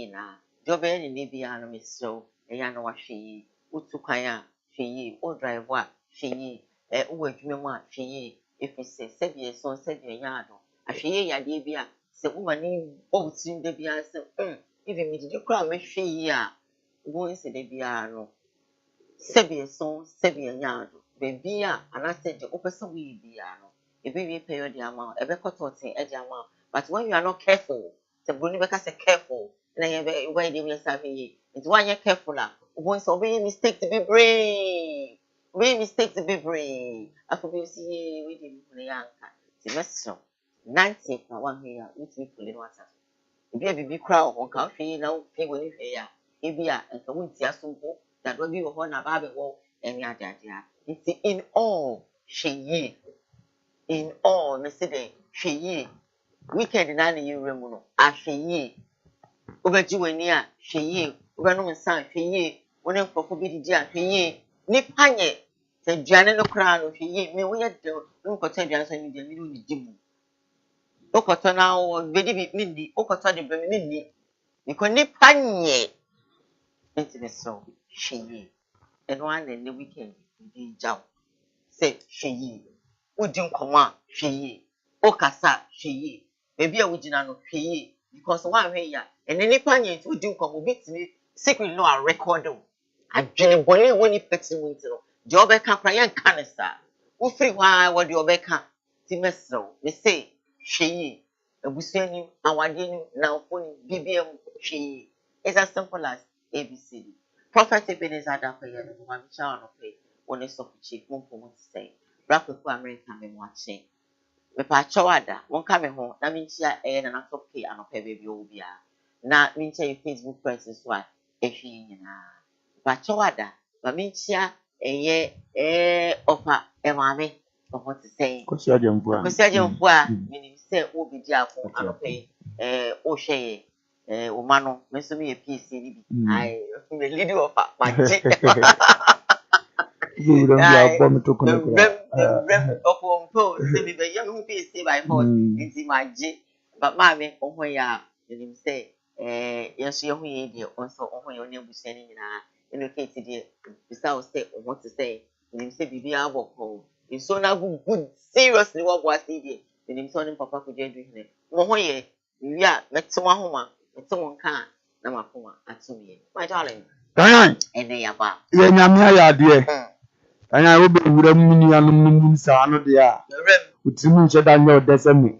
na jobe ni bia no meso eya no wahwe utu kwan a hwe o drive a hwe wo adwuma mu a hwe efise se bia so se bia nya do ahwe ya de bia se wo mani o tin de bia se even me did kra me hwe a wo se de bia no se bia so se bia nya do be bia ana se je opese we bia no ebe we period ama ebe kototin e ama but when you are not careful the bruni beka say careful na ye why dey we say it when you careful la wo so be mistake to be brave we mistake to be brave afu be see we dey na yanka ti meso 90 ka one here which we pull in water ebi a bibi kra o kan hwe na o fi woni hwe ya ebi a nka wo ntia so mpo that we be ho na ba be wo eni ajaja it's in all she in all me say den hwe weekend na you remu no ahwe obeji wani a hwe obenu nsan hwe woni nkofo bi didi a hwe ni panye se duane no kra no hwe me wo ye de no nkoto duane so ni de mi ni dimu okoto na o bedi bi ni okoto de be ni niko ni panye enti so hwe eno an ne weekend di jaw se hwe udi nkoma hwe okasa hwe bebi a wugina no hwe because one hwe ya ene ni panye nti udi nkoma bitimi secret no a record o adwene bone woni peti wonti no de obeka kra yan kanisa wo free hwa wo de obeka ti mesro me say hwe ebusuani awade ni na ofoni bibia hwe is as simple as abcd prophet ebenezer da for you no ma cha no pe woni so chief mo say black people america me watching me pa chawada won ka me ho na me ntia na na top k anopa baby obia na me ntia Facebook friends so a ehwe nyina pa chawada ma me ntia ofa maame o to say ko si ajemfu a me ni say obi di afo anopa o hwe o mano me so me PC ni bi ai me lead of maji you don't be a bomb to connect rem opo se bi be yam pe se by force nti maji but maame ohun ya nim say yeso ye hu ye de onso ohun ye oni abusia ni nyina elocate de bisa o say o want to say nim say bibi aboko so na good seriously what was dey nim so ni papa ko je du hine mo ho ye wi a metwa homa metwa nka na makoma atumie my darling ene ya ba ye nyame ya de anya wo be wura muni anum sa no de a utimu nche da nya odese mi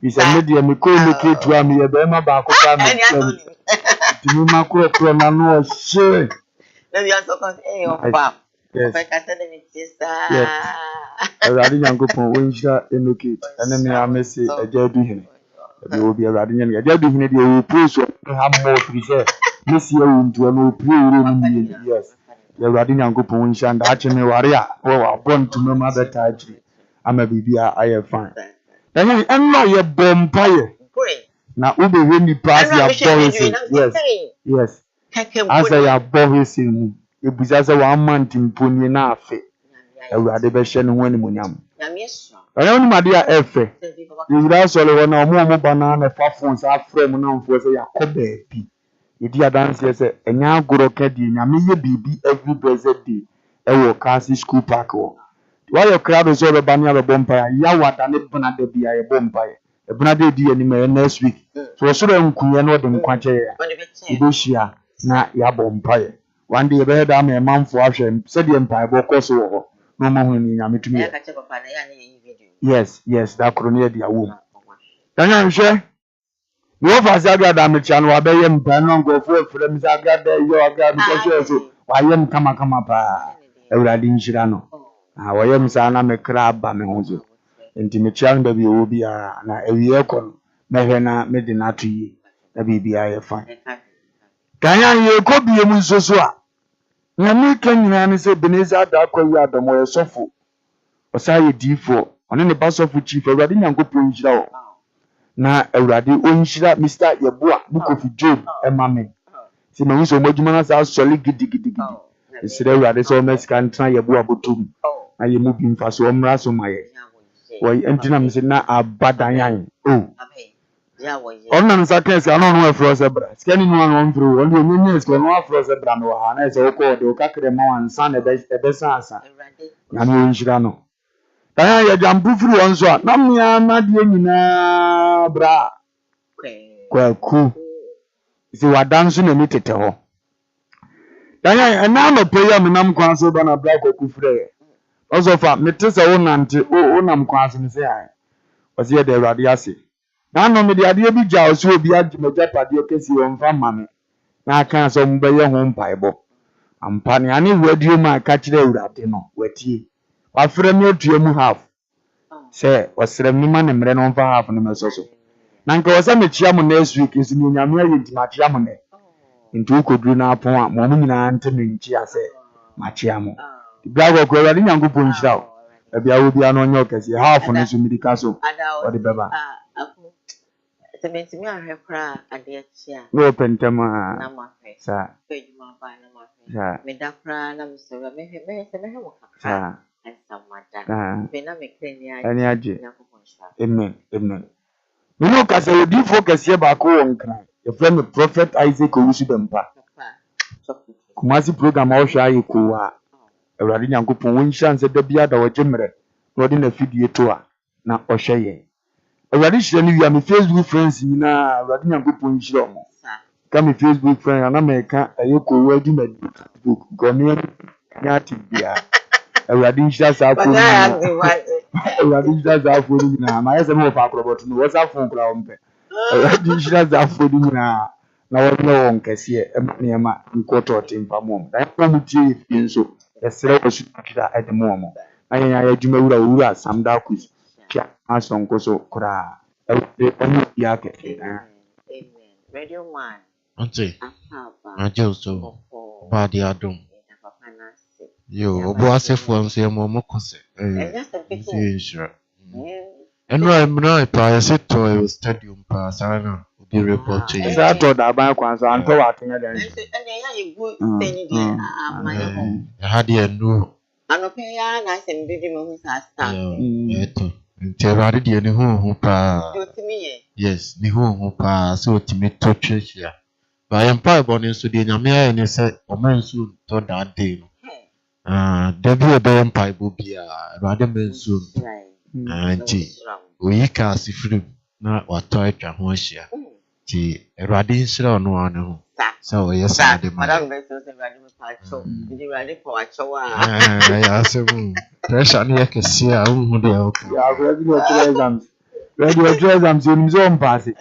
bisa me de me ko locate am ye be ma ba ko ka me utimu makro na no o she na we are so con pap o fe ka tele mi tisa awurade nyankopon wonhira enokate ene me amese ajadu hene e obi awurade nyan ajadu hene de o praise ha mo frise mesi e wuntu no praise ni yes awurade nyankopon wonhira nda ache me ware a wo abontume ma beta agiri ama bibia aye fine ene enno ye bompaye na ube we ni pass ya policy yes asa ya policy mu ebuza se 1 month mponi na afe awurade be hye ne ho animonyam ana oni made a efe yira sole wona omo bana na fa phones afre mu na mfo se yakoba bi idi adanse se enya agoro kadi nyame ye bibi every blessed day ewo kasi school park wo wa your crowd so be bana be bompa ya wada ne bana de bia ye bompa ye bana de di ani me next week so so nkunye no de nkwache ya ido hia na ya bompa ye one day be da me manfo ahwe se de mpa bo koso wo no ma hu ni nyame tumi yes that kronia dia wo tanya nhwe wo fa saga da me chan wa be yem pa no ngofo efre mi saga da yo aga mi ko so wa yem kama pa ewradi nhira no wa yem sa na me kra ba me ho so enti me chan da bi wo bia na ewie ko me hwe na me de na tuyi na bibia ye fa tanya ye ko bie mu so a nyame kan nyina ne se beneza da akwayi adamo ye sofo osaye difo one ne basofo chief ewradi nyankopon nhira wo na ewrade onhira Mr. Yeboa bukofi Job emame si me nso modwuma na sa soli gidigidi esire ewrade so mesika ntra Yeboa botum na ye mu bi mfa so omra so maye wo entina me se na abadan yan On an seconds, I don't know if Rosebra. Scanning one through only a minute when one Rosebra no Hana is a code, or Cacremo and son, a best answer. Yamu Shirano. I am Buffy on so. Namia, Nadia, bra. Well, cool. If you are dancing a meter to her. Diana, and now no pay a minam council on a black or Kufre. Also, for Metis own auntie, Onam council say I was here the Radiasi. Now, no, the idea be jaws will be at Jimmy on farm mammy. Now, can't some bay your home piebo. I'm panny, I need where you might catch the Ratino, wet ye. What friend you to your half? Say, was the man and ran on for half an immense also. Nanko was a chairman next week is in your marriage to my chairman. Into could do now point, Mommy and Anthony, Chia say, Machiamo. The brag of Gravity and good punch out. Maybe I will be an on your case, half on his medical castle. Or the Baba. Cement me a hair at the chair. No pentama, sir. Medapra, and so and some matter. Pena make any aji. Amen. Amen. You know, because I would focus here back on cry. Your friend, the prophet Isaac Owusu-Bempah. Kumasi program all shy Koowaa. A radiant group of wind chance at the Biada or Jimre, not in a video tour. Now, or share. A radition, you are my Facebook friends in a radiant group of Shlomo. Come a Facebook friend and America, a Yoko wedding book, Ghanaian Yati. A radish out for a radish out for my as a more about what's up from Crown. A radish out for now. Now, no one can see a near in quarter team for mom. That one chief in so a slow should at the moment. I am Jimura, some darkness. As on Coso Cra. Radio man. Auntie, I just so bad adum. Yo, boase for say more cause. And I'm not prior set to a stadium pass. I know be report to you. I thought that bank was until I think I had a no. I don't pay nice and baby who's a Nti de ne ho pa. Yes, ne ho pa so timi to church ya. Ba yam pa bo ne so de nyame aye ne se o man so to that day no. Da bi e be yam pa bo bia, Awurade man so. Nti oyi ka sifrim na wato atwa ho ahia. Nti Awurade nsira ono ane ho. So yes, de ma. Madam Beto se Awurade me pa cho. Ndi Awurade ko acho wa. Ya se mu. Pressure ni yake sia unhu de okay. Ya regular exams. Regular exams you nzo mpasse.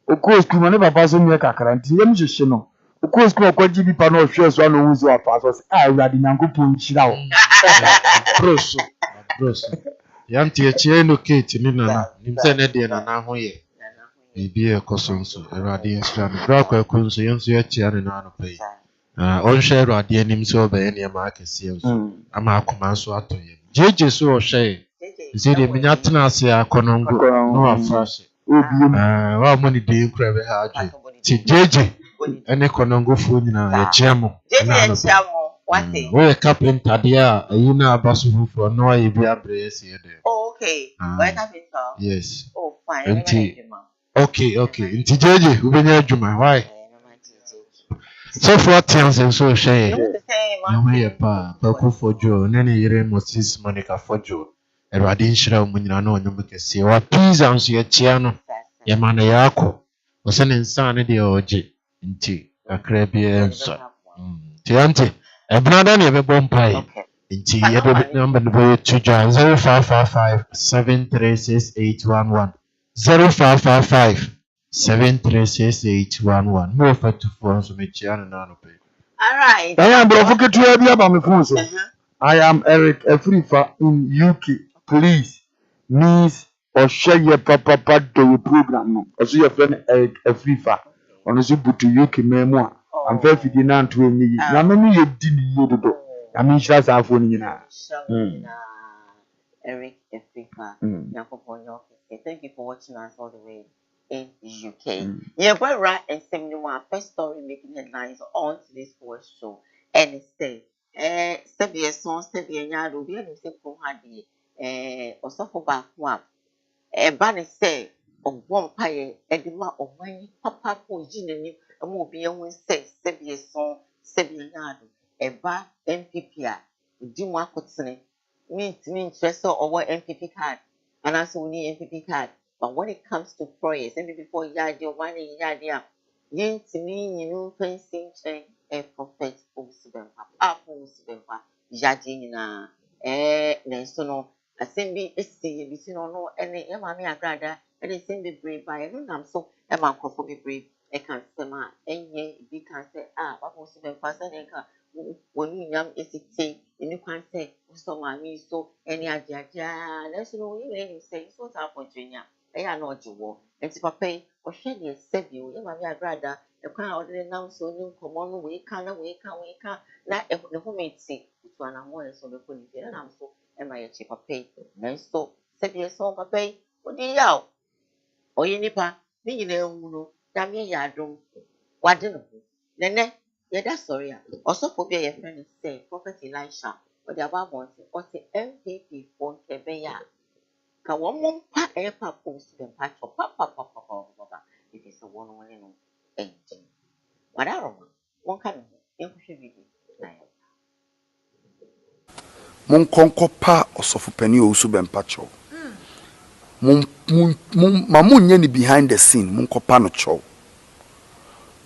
Okos kuma ne papa so me kakra nti yem hwehwe no. Okos kuma kwaji bi pa no hwe so no wuzo afa so. Awurade Nyankopon chira wo. Bros. Yanti eche no kate ni nana. Nimse ne de nana ho ye. Bibi e kosonso. Awurade nsira no. Bra kwa kunso yenso eche ane na no pay. On share Awurade anim so be ne ma akese nso. Ama akoma nso ato ye. Jeje so o share. Zede minya tena ase akonongo no afrase. Wa mo ni de nkura be ha adwe. Ti jeje ene konongo fo nyina ye chiamo. We carpenter dia ayi na abaso fufo no ayi bi abre ese de. Oh, okay. Where carpenter? Yes. Oh, fine. Okay. Nti jeje ubenya adwuma why? So for things and so share. No pa ku fojo na ne yire Moses Monica fojo. Awurade nhyira mu nyina na onyum kese. Wa pizza nso ye chia no. Ye ma na yako. Wo se ne nsa ne de oje. Nti akra bi enso. Ti ante Ebnada ne be bompai. Nti ye do number no be 0555 736811. 0555 736811. More for to phone so me chia na no pay. All right. I am Brofoko to be about my phone. I am Eric Afrifa in UK. Please, miss or share your papa do program. No, as your friend Eric Afrifa on the Zubu to UK memoir. I'm very feeling to me. Now, maybe you didn't do. I mean, that's our phone. Eric Afrifa. Thank you for watching us all the way in the UK. Yeah, we're right and 71. First story making headlines on today's Koowaa Show. And it's step year song, step year ruby and say Kohadi, or so for back one. Banny say, one pie, Edima or my papa for Ginny, and will be on say, Sebia song, Sebia yard, a bar MPP. Do one could say, mean interest or what MPP card, and also need MPP card. But when it comes to prayers, and before yard, your money, yard, yen to me, you know, fencing chain, a prophet, Papa, Yadina, Nensono. Assembly is see between no any mammy agrada and it's in the brave by a room so a man for be brave a can sema and ye be can say what was even faster than when you young is it say and you can't say so mammy so any idea let's know you say so up for junior I are not you war and to pay or shed ye save you mammy agrada the crown order now so you come on we can't not if the home see which one I'm more so before you and I'm so my cheap pay, nice so, 7 years old, pay, what do you yell? Oh, you nipper, me no, damn ye yardroom. What do you? Then, yeah, that's sorry. Also, for your friend say, Prophet Elisha, or the above one, or the MPP for Kebeya. Can one more pat a pap post to the patch of papa. It is a 1 engine. What I don't want, one kind of thing. Monkonkopa osofopani osu bempacho. Mamunye ni behind the scene, monkopa no chow.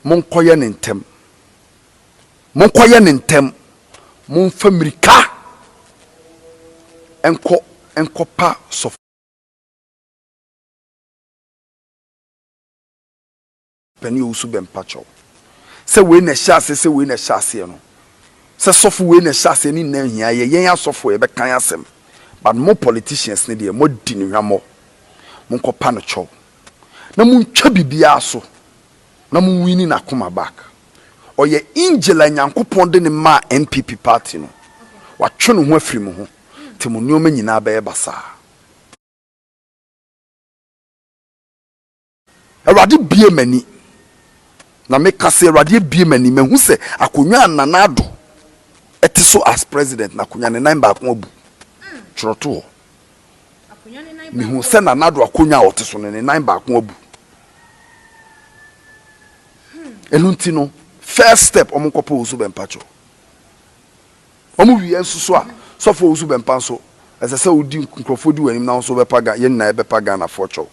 Monkoye nentem. Monfamirika. Enkopa sofopani osu bempacho. Se we na shase no. Se sofu we na shase ni na hia ye yen asofo ye bekan asem. But more politicians ne dey mo di ni hwamo. Monkopa no chow. Na muntwa bibia so. Na mu wini na koma back. Oye Angela Nyankopon de ne ma NPP party no. Watwe no ho afiri mu ho. Te mo nneoma nyina ba ye basa. Awurade bie mani. Na me kase awurade bie mani mehu se akonwa nanado. Etiso as president na akonwa ne nan ba ko abu. Chroto. Akonwa ne nan ba. Mehu se nanado akonwa oteso ne nan ba ko abu. Enunti no first step omunkopa osu bempacho omu wi ensuso a sofo osu bempanso esese odi nkrofodi wanim na so bepaga ye na bepaga na focho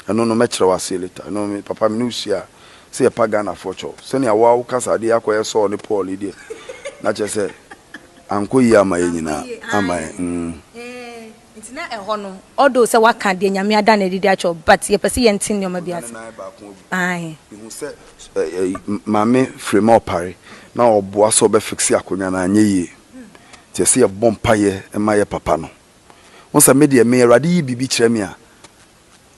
eno no mekere wase later no me papa me nusia se ye paga na focho se ne awa wo kasa de akoye so ne Paul ide na chese anko yi ama ye nyina ama Intina eho no odo se waka de nyame ada na didi acho but ye pese ye ntin nyoma biase ai hu se mame frame opare na oboa so be fix akonya na anye yi ti se ye bompa ye ema ye papa no won se me de me awrade yi bibi kire me a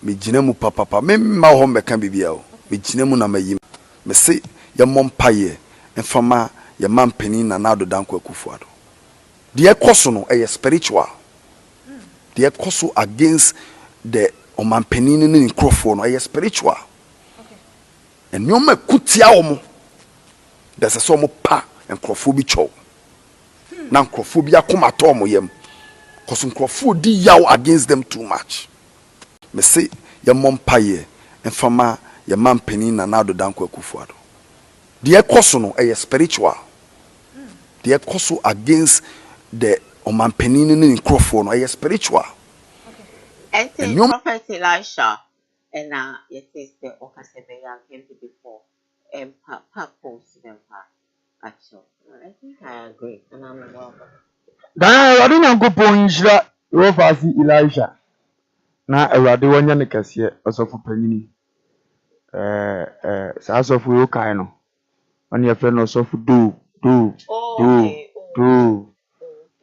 me gina mu papa me ma ho meka bibia o me gina mu na mayi me se ye mompa ye enfama ye mampeni na na do danko akufuado de ekoso no e spiritual they are also against the omanpenini ni nkrofo no are spiritual. Okay. And nyoma kutia omo. There's a somo pa nkrofo bi chow. Na nkrofo bi akoma to omo yem. Cause nkrofo di yaw against them too much. Me say ye mompa ye enfama ye mampeni na nado danko akufuado. The ekoso no are spiritual. They are also against the omanpenini ni nkrofo no are spiritual. Okay. And Prophet Elisha and it is the Okasebeya came to before and Papa post them actually. I think I agree and I'm welcome. Dan awurade Nyankopon nhyira Rofasi Elisha na awurade wonya ne kase osofo panyini sa asofo yo kai no oni e fe no osofo do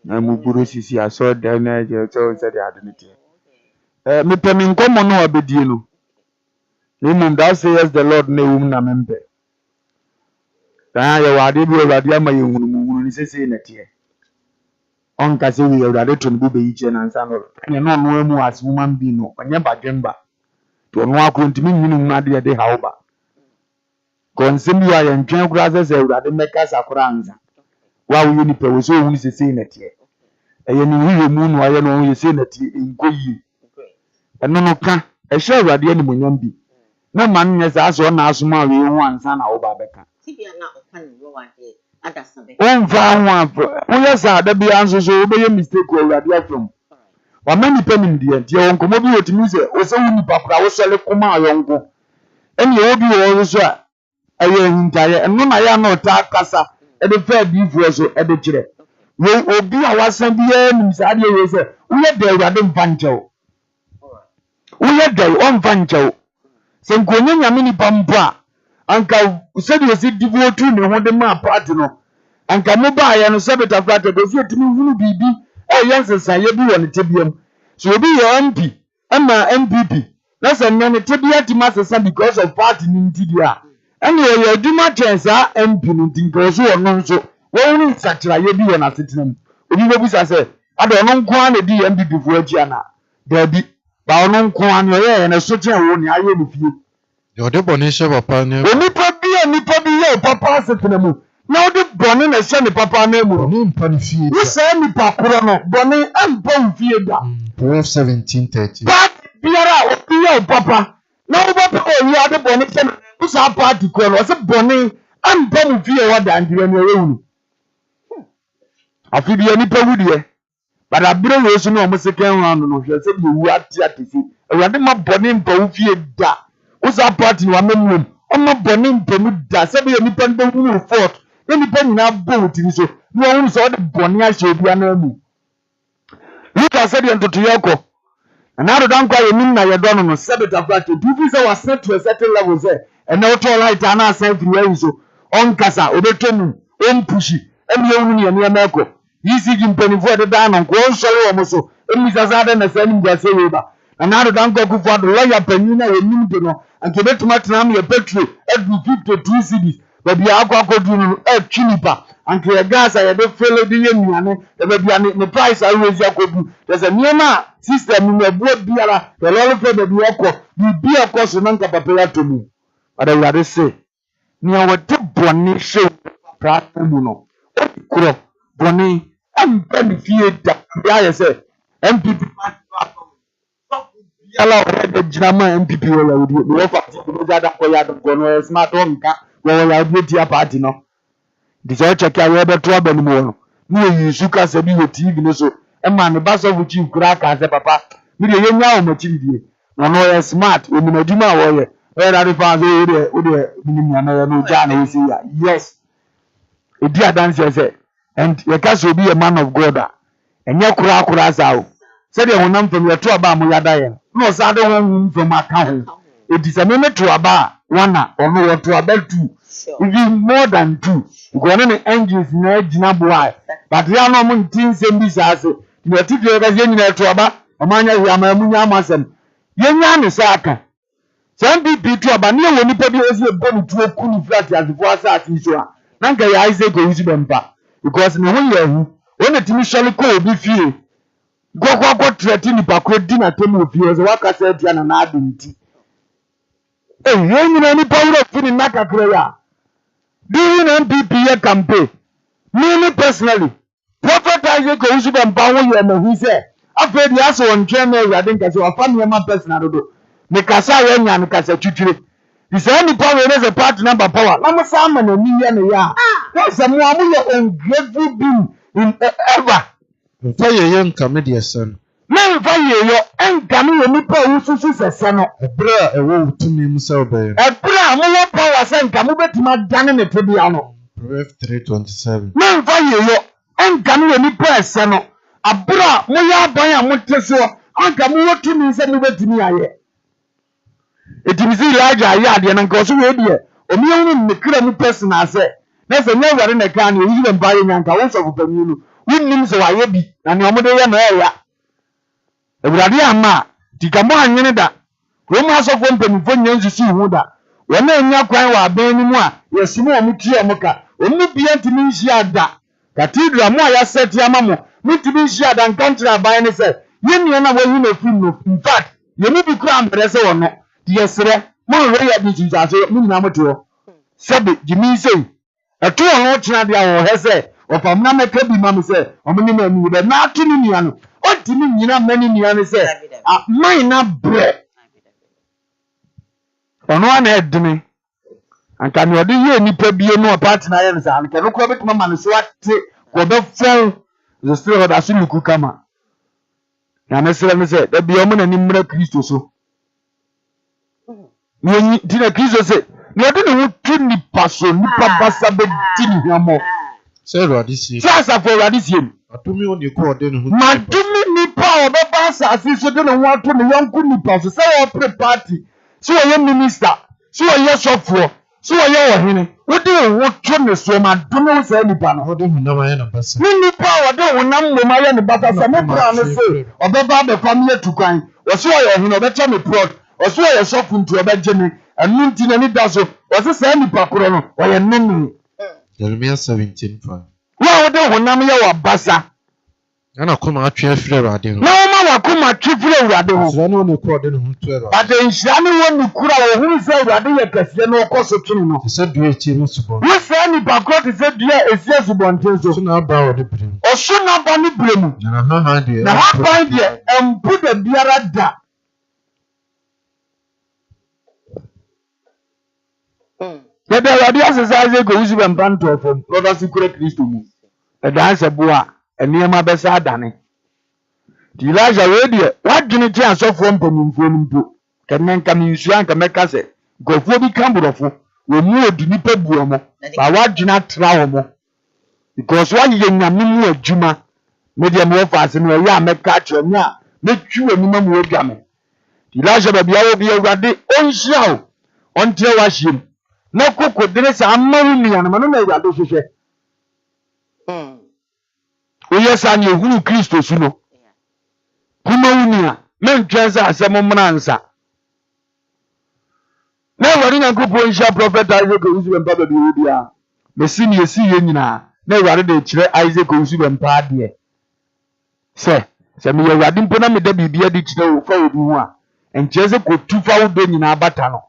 na mu buru sisi aso da na je so se de ade nite me pemi nkomo no abedie no mum that says the Lord na wum na membe dan ya wade bi awurade ama ye hunu ni sese na tie on ka se wi awurade to no be yi che na nsa no ne no no amu as woman bi no onye badwemba to no akontimi nyinu na de de hawba konsem ya ye ntwen kura se awurade meka sakura anza wa wo ni pe wo so hu sese na tie eye ni wiwe mu no aye no ye se na tie enko yi eno no ka e share awurade ni munyam bi na man nya sa so na asoma we ho ansa na wo ba beka tibia na oka ni wo wade adasa be on fa ho afro wo yesa da bia nso so wo be ye mistake wo awurade afrom wa mani penim die ntie won komo bi wotimi se wo se wo nipa kura wo sele koma ayonko eni wo bi wo so a aye hintaye eno na ya na ota kasa e de fa bi fu so e de kire we obi a wasan bi ye nim sa de we se wo ye de awurade mfa nchew wo ye de on mfa nchew se nkonye nyame nipa mpa anka se de se devote ne ho de ma party no anka mo ba ya no se beta frata do so timi hunu bibi yensa ye bi won tebiam so obi ye MP ama MPP na se ne tebia ti masesa because of party ni ntidia ene ye aduma chensa MP ni ntinka so ono nso wo hunu sakira ye bi won asetenam obi bobu sa se ade ono nko na di MPP fu aji ana dabi ba ono nko an ye na so chen wo ni aye ni fie yo de bonisha papa ne nipa bi ye papa asetenam na odi boni na se ni papa na mu ni mpa ni fie wo se ni pakoro no boni ampa fie da Proverbs 17:30 but biara obi ye papa na wo papa o yi ade boni se wo sa party ko no se boni ampa fie wa da ndire no ewu afi bi nipa wudie bada bire wo so no o mo second round no hwe se bi wu ati atisi awurade ma boni mpa fie da wo sa party wa memum o ma boni mpa mu da se bi nipa ndo wu fort nipa nyina bo tiri so no won so de boni a hye bia na mu Luka said ntoto yoko na do dan kwa yenim na ye do no sebeta flat do fi se was set to a certain level say and now to light ana aside free so on kasa obetonu on pushi emi ewu ni emi emeko yisi ji mpanifo de dan no ko nsole wo mo so emi sasa de na sani ngase we ba na do dan kwa kufu do lawyer panyin na yenim de no anke betuma tena me petrol edu 52 cedis baby akwa kodu no twinipa anke ya gas ya de fele de yenuane e baby ne price a wezi akodu there's a niema system no bo biara the lolo fe baby akọ bi akọ so nanka papa ya tomu ada wurade se ni awode boni hye prata mu no kuro boni ampa ni fie da ya ye se MPP ala o de jinama MPP wo ya wudi no fa ti do da ko ya do no smart o nka wo ya wudi ti party no diso check ya we be to abani mu no ni yi suka se bi wo TV no so e ma ne ba so wuchi kura ka se papa mi de yenya o ma chidie no no ya smart o mi na duma wo ye e da de fa so o de minimia na no ja na isi ya yes e di adanse se and ye ka so be a man of God a enye kura za o se de honam fam ye to aba mo yada ye no sa de honam fam aka ho e di se me to aba wana ono wo to aba two even more than two because no engines na gina boy but ya no mo ntin sem bi sa ase ni atife ga ye nyina to aba amanya ya ma munya amasem ye nya ne sa aka some people to aba ne wo nipa bi ozi ebo ni tuo kunu flat asifo asa ati so a na nka ya ise go uzi bempa because ne ho ye hu wona timi shole ko obi fie gogwa treti ni pakro di na temu fie so waka sa dia na adu nti ye nyina ni pawro fini nakakre ya during MPP campaign me personally prophet Isaac go uzi bempa wo ye na hu se afedi aso won twen na ya den kase wa family ma personal do me kasa ya nya me kasa twitwire the same power is a part number power na mo sama na ni ya ne ya na se mo amu ye ungrateful being in ever fa ye nka me de sen na fa ye yo enka me ye nipa ususu sese no ebra ewo utumi mu se obey ebra mo wo power se nka mo betima dane ne tebia no Proverbs 3:27 na fa ye yo enka me ye nipa ese no abra mo ya ban a mo teso anka mo wotumi se mo betimi aye etimizi Elijah ya de na nka so we de omi ehunu ne kira mu personal se na se nya ware na ka na oyi be mba ye nyanka wo so fopami no wunnim se wa ye bi na ne omode ye na ya ewurade ama tikamo anwene da ko mu asofo mpemfo nyansu si hu da wo na nya kwan wa aban ni mu a yesimu omuti omuka omu bia ntimi nhi ada cathedral mu a ya set ama mo mutimi nhi ada nkantra aban ne se ye nua na wo hu na film no in fact ye mu bi kura ambre se wo no yesre mo re ya bi jinja so mu nyina moto sebe jimi sei eto ho tena dia wo hese ofam na meka bi mam se omni ma mi be na atu ni nia no otimi nyina mani nia ne se a mine na bre ono ana edme anka ne odi ye nipa bie no party na ye no sa anka no ko betuma ma no so ate ko be fon the still other so luku kama na mesere me se da bia o na ni mra Kristo so ni dina Kristo se ni odi ne wutu nipa so nipa basa be dini hwamo se radisi sasa for radisi atumi oni ko ode ne hu madumi nipa o be basa asiso de ne ho ato ne yanku nipa so se o pre party so ye minister so ye sofo so ye ohene wodi wo to ne so madumi wo se nipa no ode hu na ma ye na basa ni nipa o de wo nam mo ma ye ne basa se me bra no se o be ba be fam ye tukwan o so ye ohene o be cha me prod o so ye sofo nti o be je me anu nti na ni da so o se nipa koro no o ye nenu Jeremiah 17:5 wa de wo nam ye wa basa ana kuma atwe afire rade no na wo ma wa kuma twifire urade ho so na oni ko ode ne hu to ero adenhyia ne woni kura wo hu se urade ye kase no koso tunu no se duwe chi no subo wo se ni bakro te se dua esie subonten so na ba wo de brem o so na ba ni brem na ha de na ha ba de empu de biara da ya da urade asesa go uzi be mpanto fom roda sikure Kristo mu e da se boa eniema be sa adane Dilaja radio wadwene ti asofo mpanyimfo nimpo kenen ka minsuan ka meka se gofo bi kamburofo wo mu odi nipa buo mo ba wadwene atra wo mo because wa ye nyame mu adwuma me de mo fa ase no ya meka kire me a metwi wani ma mu odwame Dilaja ba bia wo bi awade onhia o onte wa hiem na kokodere sa amma wu nua no no na awade hwehwe o yesa ni ehuru Kristo su no KUMAWOOD mentwenza asemo mransa na wari nyankopon hia prophet Isaac Owusu mpa baby obia mesi ni esi ye nyina na wari de kire Isaac Owusu mpa de se me wari mpo na me da bibia de kire wo fa obi hu a encheze ko tufa wo do nyina abata no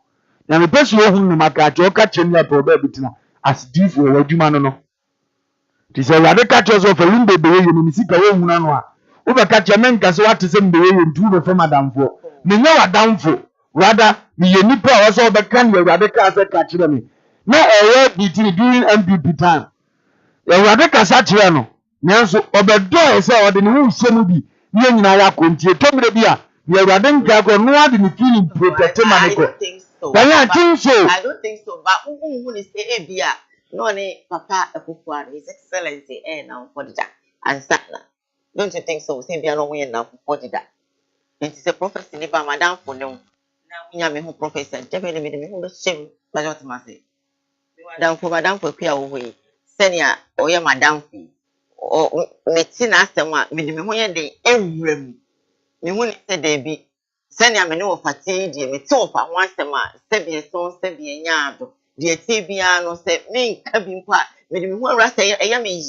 na me pese wo hu no maka che o ka che nya to ba bitina as difu wo adwuma no ti se wari ka che so fa lumbe be ye no misika wo hu na no a ubeka chemenka so what say mbe we ntu be from adamfo menya wadamfo rather me ye nipa o so obeka ne awade ka se ka kire me na ewe biti during MPP time awade ka sa kire no nanso obedo se ode ne hu se mu bi ne nyina ya kontie tomre bi a ye awade nka ko no ade ne feeling protect man ko I don't think so but who is say ebia no ne papa Akufo His Excellency now for the answer. Don't you think so? Say, be no way now for that. And it's a prophecy, never madam for no. Now, we have a professor, definitely made me who shame, but what must say? Down for madam for peer away. Senior, or your madam fee. Or Metin asked them what made me when they every me won't say they be. Senior, me know fatigue, me talk for once a month, 7 years, 7 years. The TBA no say, me cabin part, made me who rest a yummy,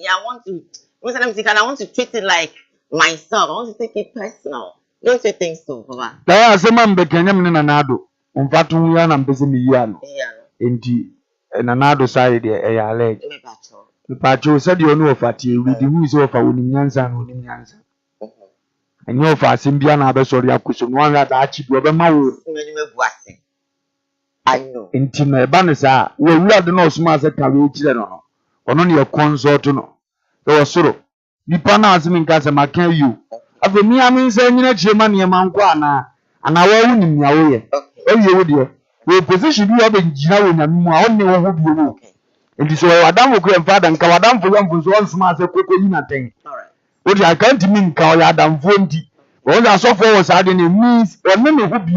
I want to. I want to treat it like myself. I want to take it personal. Don't you think so, Papa? Now, some man be Kenya na nado. Umfatu ya na mbese mi yano. Enti na nado side de ya leg. Me pacho said you know fati we di hu so fa woni nyansa na woni nyansa. Enye ofa asimbia na be sori akuso no wan da achi bi obema wo. I know. Enti na eba ne sa we wura de no suma se ka we kire no. Ono ne ye consult no. Yo soro nipa na asimi nka se maka yu afa mi amin se nyina chirema ne ma nko ana wa wu nim ya wo ye oye wo de we position bi obe njina wo na mu a onne wo ho bi wo enti so wadam wo kure mfa da nka wadam fo yam so on suma se koko yi na ten wo de account mi nka o ya adam fo ndi wo za so fo wo sa de ne means onne ne ho bi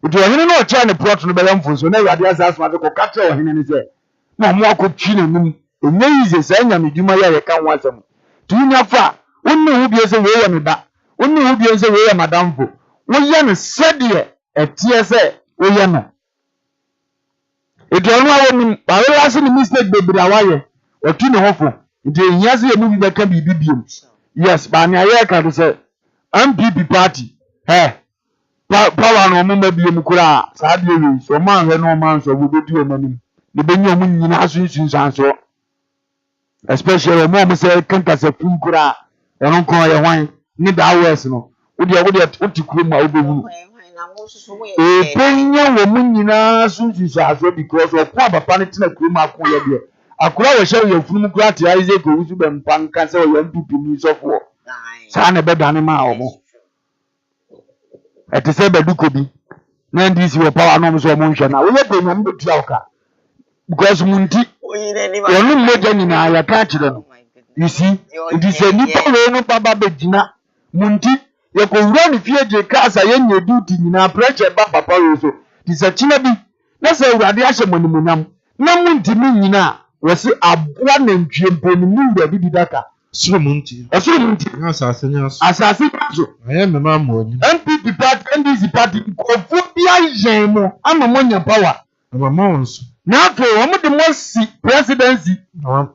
enti ohene na o cha ne plot no be yam fo so na yade asa asma de ko ka tra ohene ne se na mo akotwi na num enye yize sa nya meduma ya ka nwasem tunya fa wonne hu bi ese we ye me da wonne hu bi ese we ye madamfo wo ye ne sede etie se wo ye no edo no awoni ba we ase ni mistake bebre awaye otu ne hofo ide nya se ye mu bi beka bibibiem yes ba ne aye ka do se MPP party power no mo mabiem kura sa de we so man he no man so wo bedi o manim ne benyi o mun nyina asunsun sanso especially mo say kanka se funkura eno kon ye hwan ni da west no wo de utikuru ma obewu Penya woman yina so because of papa tina kuma ko ye de. Akura we share your funu grant Isaac Owusu bempan kan say your MPP ni so for. Sa na be dane ma omo. E te say beduko bi. Na ndisi we power no so mo nhwe na. We dey nyam be tua oka. Because munti onu mmoja nyina ya ka kire no. You see, it is a nipa we no baba begina. Munti ye ko wura ni fie je kasa ye nye duty nyina pressure ba papa we so. It is a china bi. Na say urade ahye monimunyam. Na munti mi nyina we se aboa na ntwempo ni mu wura bi daka. Suru munti. Na asase nyaso. Asase nyaso. Aye mema mo ni. MPP party, NDC party ko fu bia yen mo ama monya power. Mama onso. Na afọ ọmụ dị mosi presidency.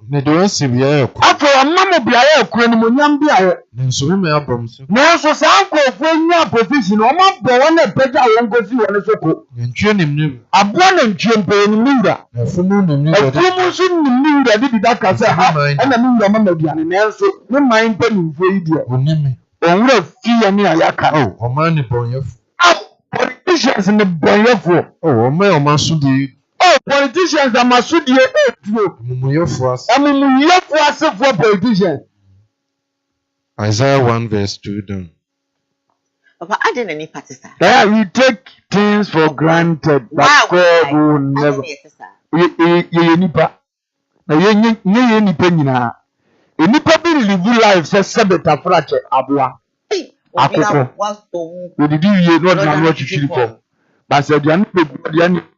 Ne de onsi bia ya ko. Afọ ọmụ bia ya ko ni mo nyam bia ya. Ne nso me abom so. Na so sa ko fu nya position ọmụ bọ won na peja won go si won so ko. Ntwe nim nim. Abo na ntwe mpe ni mira. Na fumu nim nim. Fumu so nim mira di da ka se ha. E na mira mama bia ne nso ne man pe ni mfo yi dia. Onimi. Onwura fi ya ni ayaka. Oh, ọma ni bonyefo. Politicians ni bonyefo. Oh, ọma so di. Oh, politicians are masudie etuo. Mumuyefo as. Amumuyefo asefo politicians. Isaiah 1 verse 2 down. Papa, I didn't any party, sir. Yeah, we take things for granted, but God will never. Ye nipa. Na ye nipa nyina. E nipa bi live life say sebeta frache aboa. Akoko. We did you not know what you should for. But said you are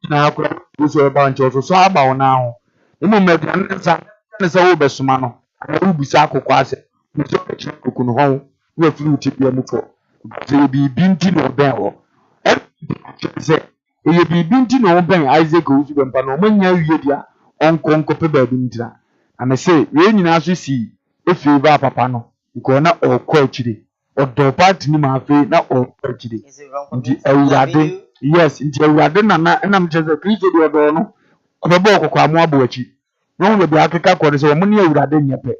na akura so ba nche so aba ona ho. Emu meka nsa wo besuma no. Awu bisa akoko ase. Nso echi kokunu ho. We firi uti bia mu ko. Ze bi binti no ben ho. Say e bi binti no ben Isaac Owusu bempa no manya wie dia onkonko pe ba bi ntira. Ame say we nyina so si efi ba papa no. Iko na okọ achire. Odo party ni ma fe na okọ achire. Ndi awurade. Yes, nti awurade na enam cheze Kristo do do no. Obebo okoko amu aboachi. No we be akeka ko se wo ne awurade nyepe.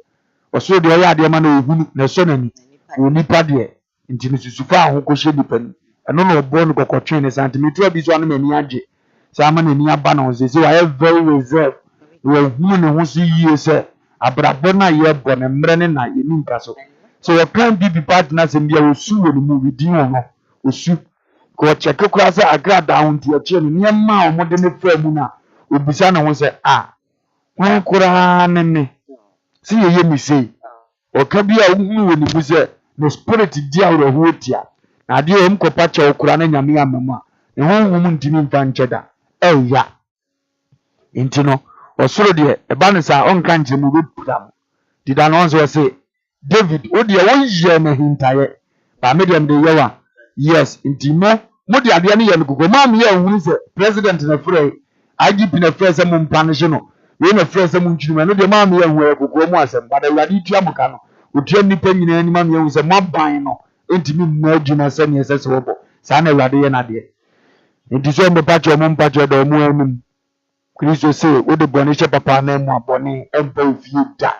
Oso de oya de ma na ehunu na so nani. Onipa de nti ni susufa ahokohye nipa ni. Eno na obo no kokotwe ne santimeter bi so anu mani age. Sa ama na ni aba na onse se wa very reserve. We hu ne ho so yie se abrabo na ye bo ne mre ne na ye ni nka so. So we can be partners in the osu we mu within no. Osu ko check kura se agrada ho nti achi ne nyama omode ne fra mu na obisa na ho se won kura ne si ye mi sei o ka bi a hu we ni bu se no spirit di awro ho tia na de o mkopa che okura na nyame amama ne ho hu mu ntimi mfa ncheda eya intino osoro de e ba ne sa onka nche mu bepura dida no so se David o de won ye na hintaye ba me dem de yewa yes intimo mo de ade ne ye no gogo ma me ye hu se president na frɛ IGP na frɛ se mo mpanish no we na frɛ se mo ntwirima no de ma me ye hu e gogo mo asem ba da wadi tua muka no otua nipa nyina ni ma me ye hu se mo ban no entimi mo adwuma se ne se wo bo sa na wadi ye na de enti so mo pa cho mo mpa cho do mo anum Kristo se wo de bone hye papa na mu abone empa ofie da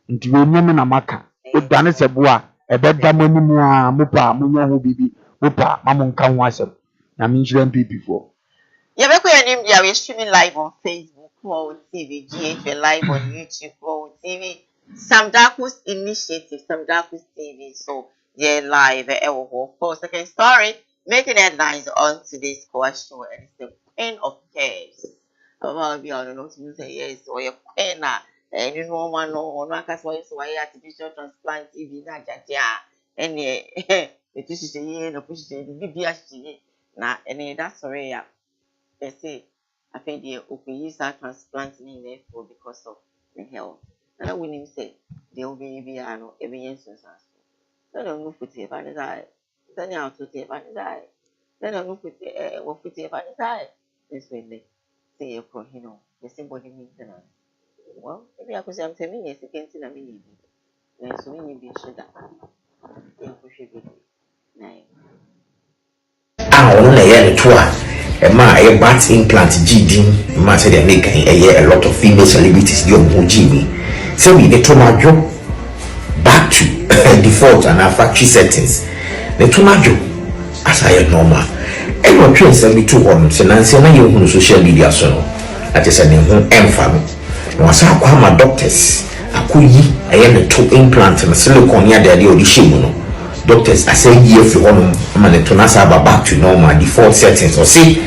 nti we nyame na maka o dane se bo a ebeda mo nimu a mo pa mo nya ho bibi mo pa ma mo nka ho asem na me nhyira MPP for Yeah, we're streaming live on Facebook, KUMAWOOD TV, GHL live on YouTube, KUMAWOOD TV, Sam Darkus Initiative, Sam Darkus TV. So, yeah, live. Of course, second story, making headlines on today's Koowaa Show, and it's the Queen of Caves. I'll be on the note to say yes, or your queen, and you know, one cast why artificial transplant TV, not just and the tissue say, no push the BBS. Now, and that's sorry. They say, I think they use that transplanting in there for because of the health. And I wouldn't say they will be evidence. Then I'll move with the other side. Then I'll to the other side. Then I'll move with the other side. This way, they say, you know, the symbol maintenance. Well, maybe I could say, I'm telling you, it's against the mini. There's so many being shut up. They push it. I want to hear the tour. A bat implant GD, ma said they make a lot of female celebrities do Jimmy. So we the tomato back to default and our factory settings. The tomato as I normal. ɛwɔ twɛn sɛ bi to hɔ no sɛ nansi na yɛ hunu social media so no ate sɛ ne ho ɛmfa no na wasa akɔ ama doctors akɔyi ɛyɛ ne to implant no silicone ya de ɔde hyɛ mu no doctors asɛ yi afiri hɔ no ama ne to nasa aba back to normal default settings or see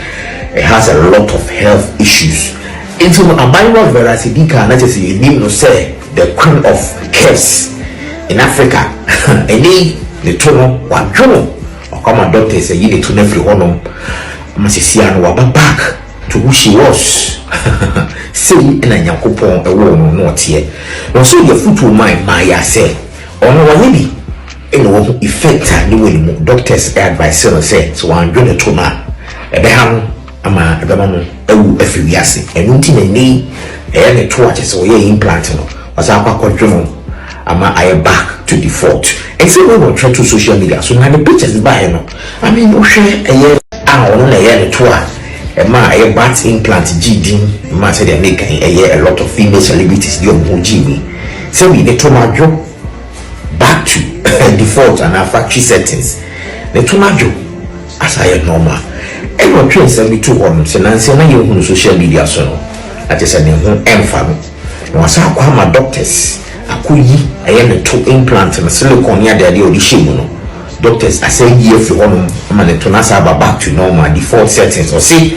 it has a lot of health issues into abayewa veracidika na kyerɛ sɛ yɛnim no sɛ the queen of curves in Africa ɛne ne to no wadwono ɔkɔma doctors ɛyi ne to no afiri hɔ no ama sisia no waba back to who she was say na nyankopɔn ɛwɔ no no ɔteɛ no so yɛ futu man ma ya sɛ ɔno wɔne bi ɛna wɔ effect a ne wɔ mu doctors advice no sɛ so wandwene to na ɛbɛha no ama ɛbɛma no ɛwu afiri wiase ɛno nti na ne ɛyɛ ne to a kyɛ sɛ ɔyɛ implant no ɔsa akɔdwe no ama ayɛ back to default ɛsɛ we wɔ try to social media so na the pictures by no I mean wohwɛ ɛyɛ a ɔno na ɛyɛ ne to a ɛma ɛyɛ bat implant GD ma sɛ de make ɛyɛ a lot of female celebrities de ɔmo GD sɛ we ne to madwo back to default and our factory settings ne to madwo as ayɛ normal ɛwɔ twɛn sɛ bi to hɔ no sɛ nansi na yɛ hunu social media so no ate sɛ ne ho ɛmfa no na wasa akɔ ama doctors akɔyi ɛyɛ ne to implant no silicone ya de ɔde hyɛ mu no doctors asɛ yi afiri hɔ no ama ne to nasa aba back to normal default settings or see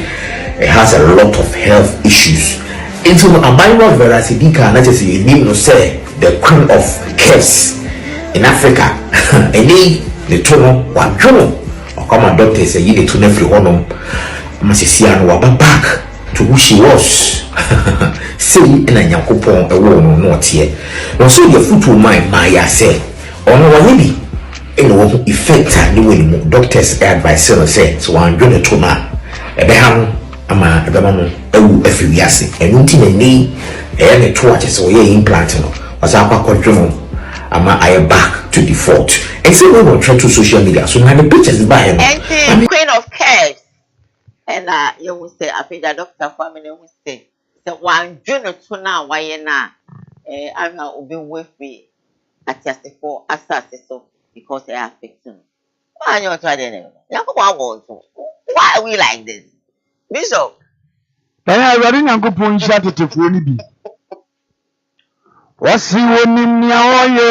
it has a lot of health issues into abayewa veracidika na kyerɛ sɛ yɛnim no sɛ the queen of curves in Africa ɛne ne to no wadwono ɔkɔma doctors ɛyi ne to no afiri hɔ no ama sisia no waba back to who she was say na nyankopɔn ɛwɔ no no ɔteɛ no so yɛ futu man ma ya sɛ ɔno wɔne bi ɛna wɔ effect a ne wɔ mu doctors advice no sɛ so wandwene to na ɛbɛha no ama ɛbɛma no ɛwu afiri wiase ɛno nti na ne ɛyɛ ne to a kyɛ sɛ ɔyɛ implant no ɔsa akɔdwe no ama ayɛ back to default ɛsɛ we wɔ try to social media so na the pictures by no and queen of curves and you will say after doctor family will say that one journal to now why na I'm not obi with me at just for assassin so because they are fixing why you try to why are we like this Bishop already nyankopɔn nhyia tetefoɔ ni bi wasi wonim nia oye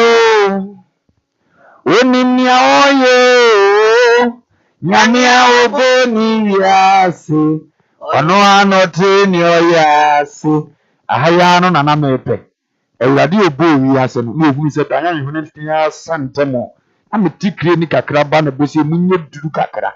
nyamia oboni yase ono anote ni oyase ahaya no nana mepe ewurade obo yase no me ohun se danya hwene tia santemo na me tikire ni kakra ba na bosie munye duru kakra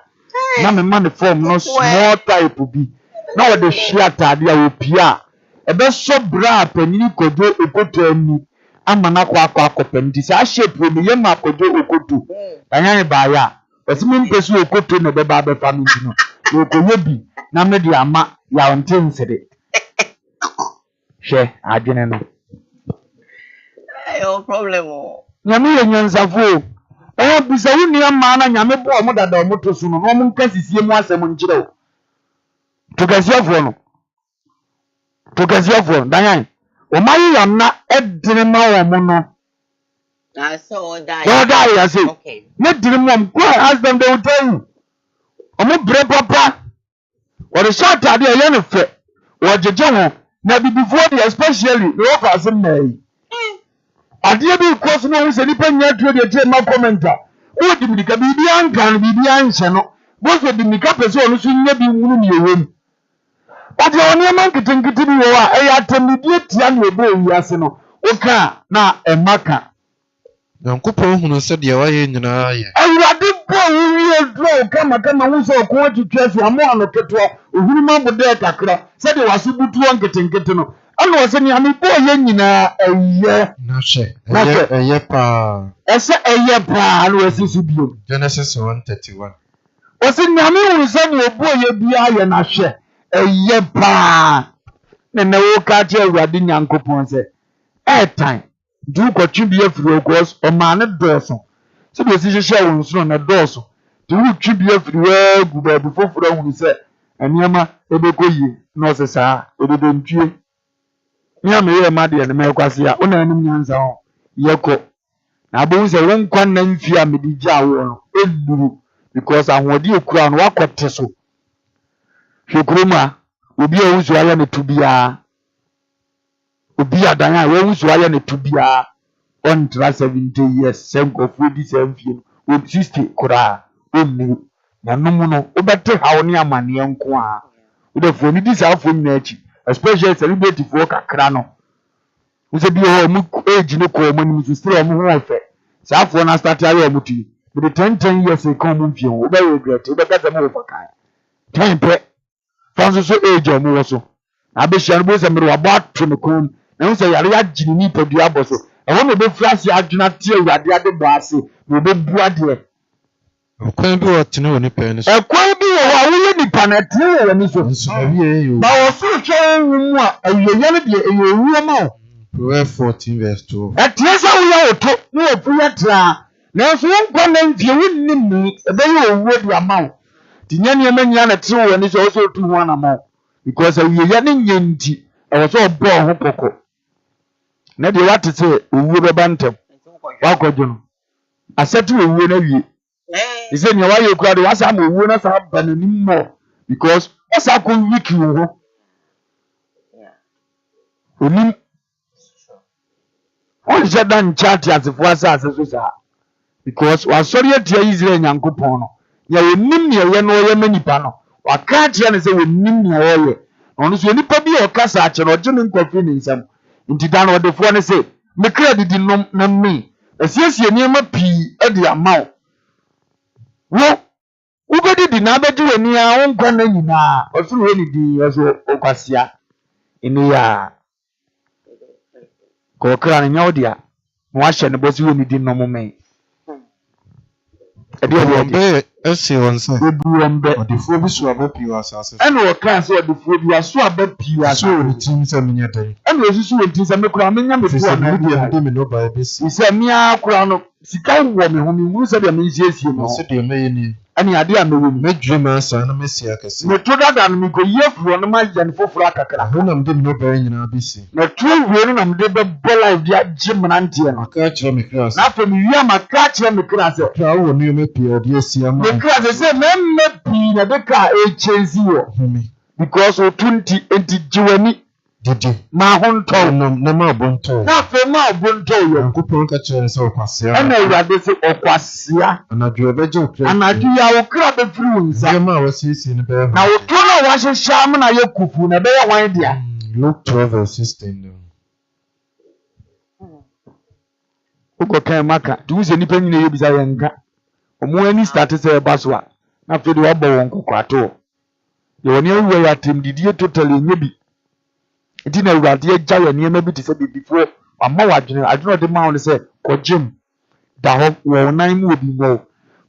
na me man form no small type bi na wo de hia tade a opia ebe so bra panini kodo okoto ani ama na kwa akopenti sa shape ni ye ma kodo okoto danya ba ya Esimi mpesu okoto na beba be family no. Okoye bi na me de ama ya ontensede. Hwe adwene no. No problem o. Nyame ye nyansafo. Bisa wuni ama na nyame bo omo dada omo to so no no mo nka sisie mu asem nkire o. Tokasiafo no. Danyan. O mayi ya na edene ma omo no. I saw that. I say. Okay. Not the mom. Go ask them, they will tell you. Omo bre papa. Or the short idea, you know, or the general. Now, before the especially, the offers in May. I did because no one said, depending on the general commenter. What did the Cabibian can be the answer? Both of the Mikapas on the be wooing your room. But the only man can get to me, I attended young boy, Yasino. Okay, now a marker. Nyankopɔn hunu sɛ deɛ wayɛ nyinaa yɛ. Awurade bɔ wiye draw kama wo sɛ ɔko atwitwa so amo ano ketewa ohuru ma bodɛ kakra sɛ de waso butuo nketenkete no ana wɔ sɛ nyame bɔ yɛ nyinaa ɛyɛ na hwɛ ɛyɛ paa ɛsɛ ɛyɛ paa na wɔsi so bio Genesis 1:31 wɔsɛ nyame hunu sɛ ne ɔbɔ yɛ bia yɛ na hwɛ ɛyɛ paa na wo ka kyerɛ Awurade Nyankopɔn sɛ time do kwatwi bi afiri ogos o ma ne doso se be si hye wo nso na doso de wo twi bi afiri wa gu ba bi foforo hu se aniama ebekoyie na osesa ododontwie nya me ye ma de ne me kwase a ona anim nyanza ho yeko na bo se won kwan na mfi a me di gya wo no eduru because ahodi ekura no wakote so hwekuruma obi a wusu aya ne tubia obi adan a wusu aya ne tubia on tra 70 years sem of 47 o 60 kura onu na numu no obete hawo ne amane nko a udefo ni disa afo nyina achi especially celebrity for kakra no uze bi ho mu age ne ko mo ni still mo ho ofe sa afo na start area mo tu with the 10 years e come mfie wo be regret wo be kasa mo fa kai tempe fanso so age mo wo so na be hia no bo se me wa ba to ne kom na wo se yare ya gini ni padua bo so e wo me be flash adwuna tie awade ade bo ase no be bua de okwan bi wo tene woni pe ne so ekwan bi wo wa wo ni panetri wo ni so ba wo so hwe mu a ayeye ne de eyewu ma o Proverbs 14 verse 12 atiesa wo ya oto ni opuya tra na so nkwa na mfie wonni mu ebe ye owo de ama wo tinya ne manya na tre wo ni so so tu ho na ma because ayeye ne nyanti e wo so obo ho poko na de wate se owo be bantem wakodwo no asatu owo na wie ise ni wa ye kura de wasa ma owo na sa ba na nim mo because wasa ko wiki wo onim on jadan chat asifo asase so sa because wa sori atia Israel nyankopon no ya onim ne ye no ye manipa no wa ka atia ne se onim ne ye ono so nipa bi o kasa ache no je ne nkwafi ne nsam nti dan odefo ne se me credit nom na me asiesie ne ma pi e de amaw wo ubedi di na abedi wani a onkwa na nyina osuru we ni di oso okwasia inu ya ko kra na nyawodia mo ahye ne bosi we ni di no me edi be ese won se ebuombe odifo bi so abapi wasase ene wo kra se odifo bi aso abapi wasase so ni tim se menya dan ene osusu we tin se me kra menya me fo na de me no ba be si se mia kra no sika wo me ho me mu se de me nsiesie no se de me ni ani ade a mewo me dwema asa na me sia kase me to dada no me go yefuro no ma yan foforo akakra ho na me de me no ba nyina be si na to wie no na me de be live dia gymnante no aka kire me kra na fa me wi ma ka kire me kra se kra wo ni me pie ode asia ma me kra se me pi na de ka e chenzi wo because o 20 enti jiwani didi ma honto na ma bonto na fa ma bonto yo kupon ka kire se okwasia ana urade se okwasia anadwo be je okra anadu ya wo kra be firi wonsa ma wasisi ni be na wo to na wa hyehyɛ am na ye kufu na be ye wan dia Luke 12 verse 16 uko kan maka tuuze nipa nyina ye bisa ye nka omo ani start se ba so a na fe de wabɔ won kokwato ye woni awu ya tem didie totally nyebi enti na urade agya ye niema bi te se bibifo amma wadwene de ma won se kogem da ho wo nan mu obi mo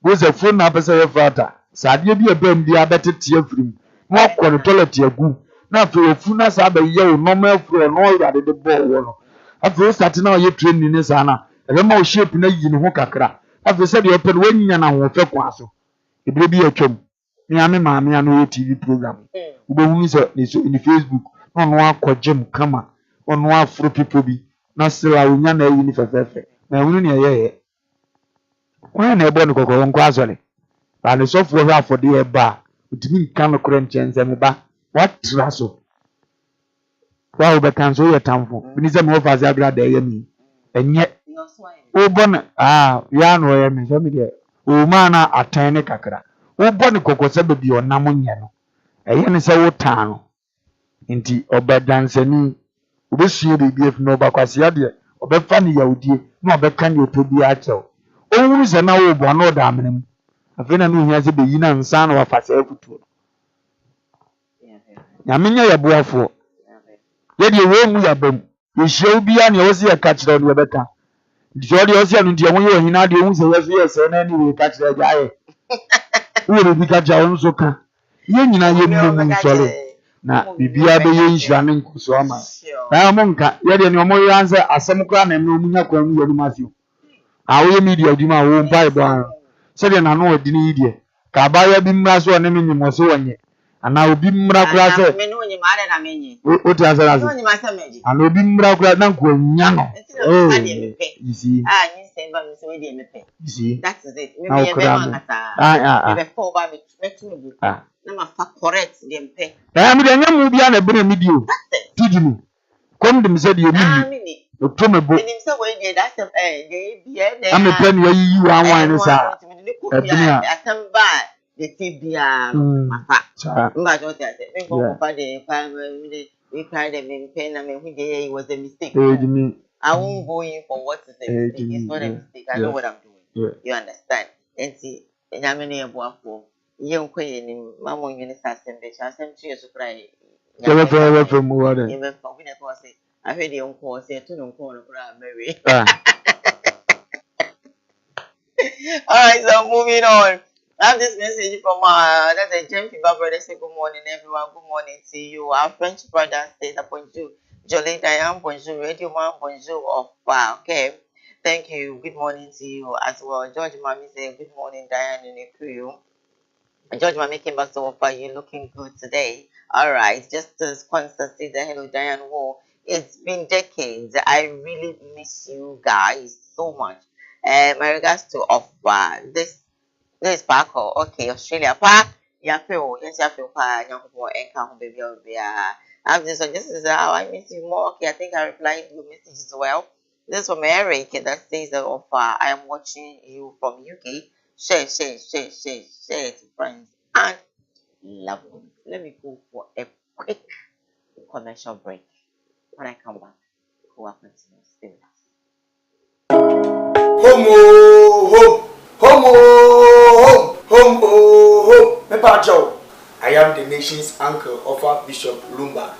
wo ze fo na pese ye frata saade bi ebam bi abetete afirim mo akɔ no toilet agu na fe ofu na sa ba ye wo normal fro no urade de bɔ wo no afi start na ye training ne sa na ebe ma o shape na yi ne ho kakra afi se de open wanya na ho fe kwa so ebire bi atwam ni ame maame anu ye TV program ube hu se ni Facebook no no akɔgem kama ono afro people bi na sila wonya na yi ni fefefe na hunu ne yeye kwa na ebo ne kokoro nko azole ba ne sofo hwe afode e ba utimi nka no kore nchenze me ba watra so wa obe kanso ye tamfo bini se me ofa za bra da ye mi enye obon ya no ye mi so mi de o ma na atan ne kakra obon kokose be bi onam nye no eye ne se wotan no nti obadansani obesie bibi efi no bakwase ade obefa ne yawdie na obeka ne otobi achew onwuru se na wo bo na oda amenem afi na no hia se be yi na nsa na wafase afutuo nyamenya yabuafo ye de wo mu yabam ye hyew bia ne wo se ya ka kire no yebeka nti odi o se no nti wo ye ohina de wo se yeso ye se na ni we ka kire gaaye wo bi ka ja won so ka ye nyina ye mu nsole na bibia be ye nhira ne nkuso ama na mo nka ye de ne mo yanse asem kra na me omunya kwa mu yadu mafio awo ye media dima wo mpa ibo an se de na no odi ni die ka ba ya bi mmra so ne menyimo so wonye ana obi mmra kra se me no nyi mare na menyi o ti asara so no nyi ma se meji ana obi mmra kra na nko nya no You see. You say, but Miss Wady me pay. You see. That is it. Now, Maybe a man at a fall by me, make me book. Now, correct them pay. I'm the young movie and a bring video. Did you? Come to said you mean. The promo book. That's a I'm a penny you are one is out. I come by the TBR. My daughter said, we cried them in pain. I mean, it was a mistake. I won't go in for what is a mistake. It's not a mistake. I know what I'm doing. You understand? And see, and I'm in a boy for young queen in Mamma Unisasem, which I sent to you to cry. Never from water. Even for winner was it. I heard the uncle say to no corner for Mary. Alright, so moving on. I have this message from that's a Jim Fiba brother. Say good morning, everyone. Good morning to you. Our French brother says bonjour. Jolie Diane, bonjour. Radio Man, bonjour. Okay. Thank you. Good morning to you as well. George Mami said good morning, Diane and the crew. George Mami came back to offer you looking good today. Alright. Just as Constance said, hello, Diane. Whoa. It's been decades. I really miss you guys so much. My regards to offer this Sparkle. Okay, Australia. Pa, ya feel, yes, ya feel pa, young people, and baby, I'm just, this is how I miss you more. Okay, I think I replied your message as well. This from Eric that says that offer. I am watching you from UK. Share to friends and loved ones. Let me go for a quick commercial break. When I come back, Koowaa continues. Stay with us. Homo. Mepacho. I am the nation's uncle of our Bishop Lumba.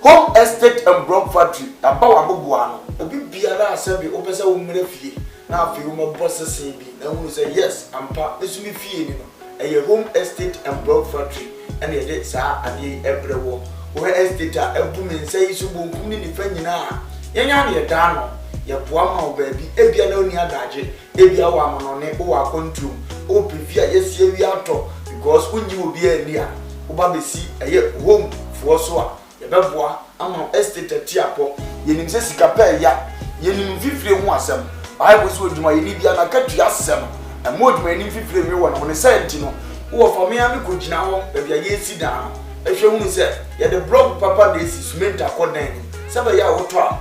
Home estate and broad factory. Abawa Bubuano. A big biara assembly opens a woman of ye. Now, if you my bosses say, and who say yes, I'm part. This will be fear. A home estate and broad factory. And a dead sir and ye every war. Where estate are a woman says you won't come in the Fenina. Yan Dano. Ya puama baby, ebia na oni adaje, ebia wa manone o akontum, o prefia yes ye wi ato because unyi obi ani a, wo ba besi eye home fo so a, ye beboa ama estate tiapo, ye nim se sika pa ya, ye nim fifire hu asem, Bible so oduma ye ni bia na katu asem, e mo oduma ni fifire wi wo na wo ne senti no, wo fa me am ko gina ho, ebia ye si dan, e hwe hu se, ye the block papa dey si cement akodan ni, sebe ya wo to a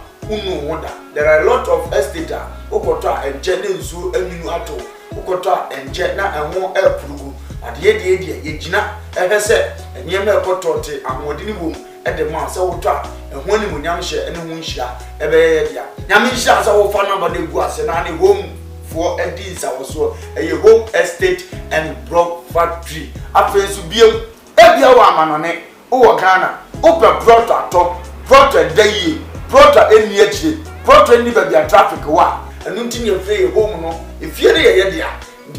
there are a lot of estates. Okota and Jenninsu and Minu Ato, Okota and Jetna and more air prugu. At the Yejina, and said, and Yama Potote and Modinibum at the Mount Sawota, and one in Yamisha and Winsha, Ebedia. Yamisha is our fan number the was and any home for a deal. So a home estate and broad factory. After Subium, Ebia Waman on it, Ghana, Open Prota top, Prota day. Prota NH, Prota any baby traffic wa, and until you play home no, if you're there, the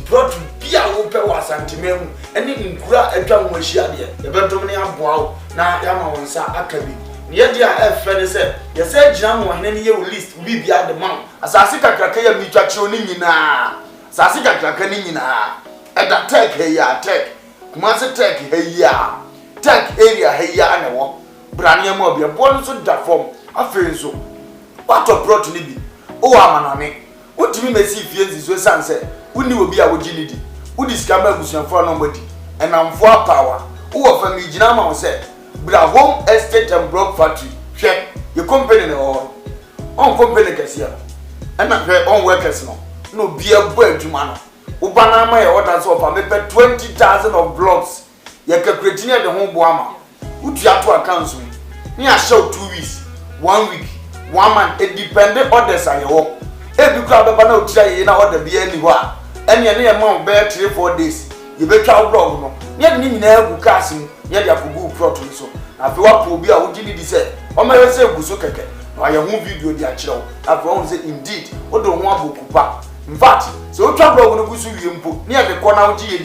Prota be a open was antimem, and in Kura a drum was shadia, the Bertomania Bow, now Yama Sa Akabi. Near the F. Fenny said, you said Jam one any year list will be beyond the mount, as Asika Krakaya Mitrationina, Sassika Krakanina, at that tech tech, Kumasa tech tech area and a walk, Brania Mobia, born so that form. Afenso what of brought nibi o amanane wotimi mesi fienzi so sanse woni obi a woginidi wodi skamba gusuanfo nobody and amfo power wo fa mi gina ma wo se bra home estate and block factory hwe your company no on company kasia and na hwe on workers no bia bo adwuma no wo bana ma ye order so fa me 20,000 of blocks ye calculate ne de ho bo ama wutu ato account so ni a show 2 weeks 1 week, 1 month, it depended on the side. If you crowd up an tray in order to be anywhere, and you're near Mount Bear 3-4 days, you better outlaw. Yet, you never casting, yet you have to go properly. So, after what will be a would you say, or may I say, Busuka, or your movie video, dear child, after all, say indeed, what don't want to cook. In fact, so trouble on the Busu near the corner of G.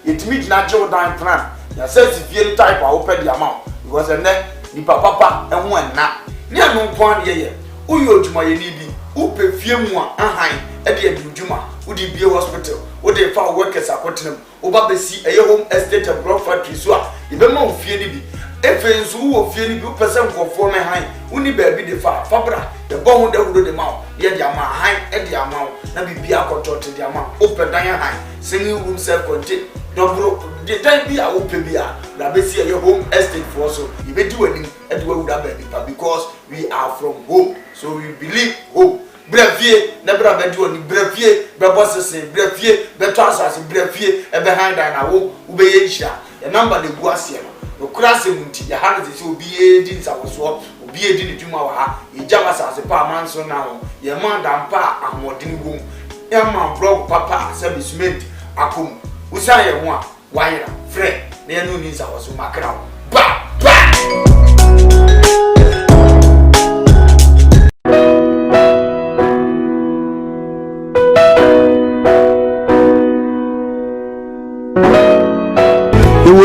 It meets natural time plan. You says if you type, I open the amount, because a neck, the papa, and one now. Near no point ye, Uyo Juma Yenibi, Upe Fiemwa, Ahain, Eddie Juma, Udi be a hospital, would they found workers at Cottenham, Oba see a home estate of broad factory, so even more Fienibi. If who of Fienibi person for former high, Uni baby the Fabra, the bomb that would the mouth, yet the amount high at the amount, not be control to the amount, open dining high, singing room self contained, double the time be a open beer, Labesia, your home estate for so you may do anything at what would happen because we are from home, so we believe home. Brevier, never have do any brevier, bosses, brevier, betrasas, brevier, and behind an hour, Ubeisha, a number the Guasian. No crossing to the hands will be a dins our swap, will be a dinner to my Jamas as a par man so now, your man and pa and more dinner room. Young man broke papa, service mate, Akum, Usaya one, wire, friend, there no needs our so macro. Bah!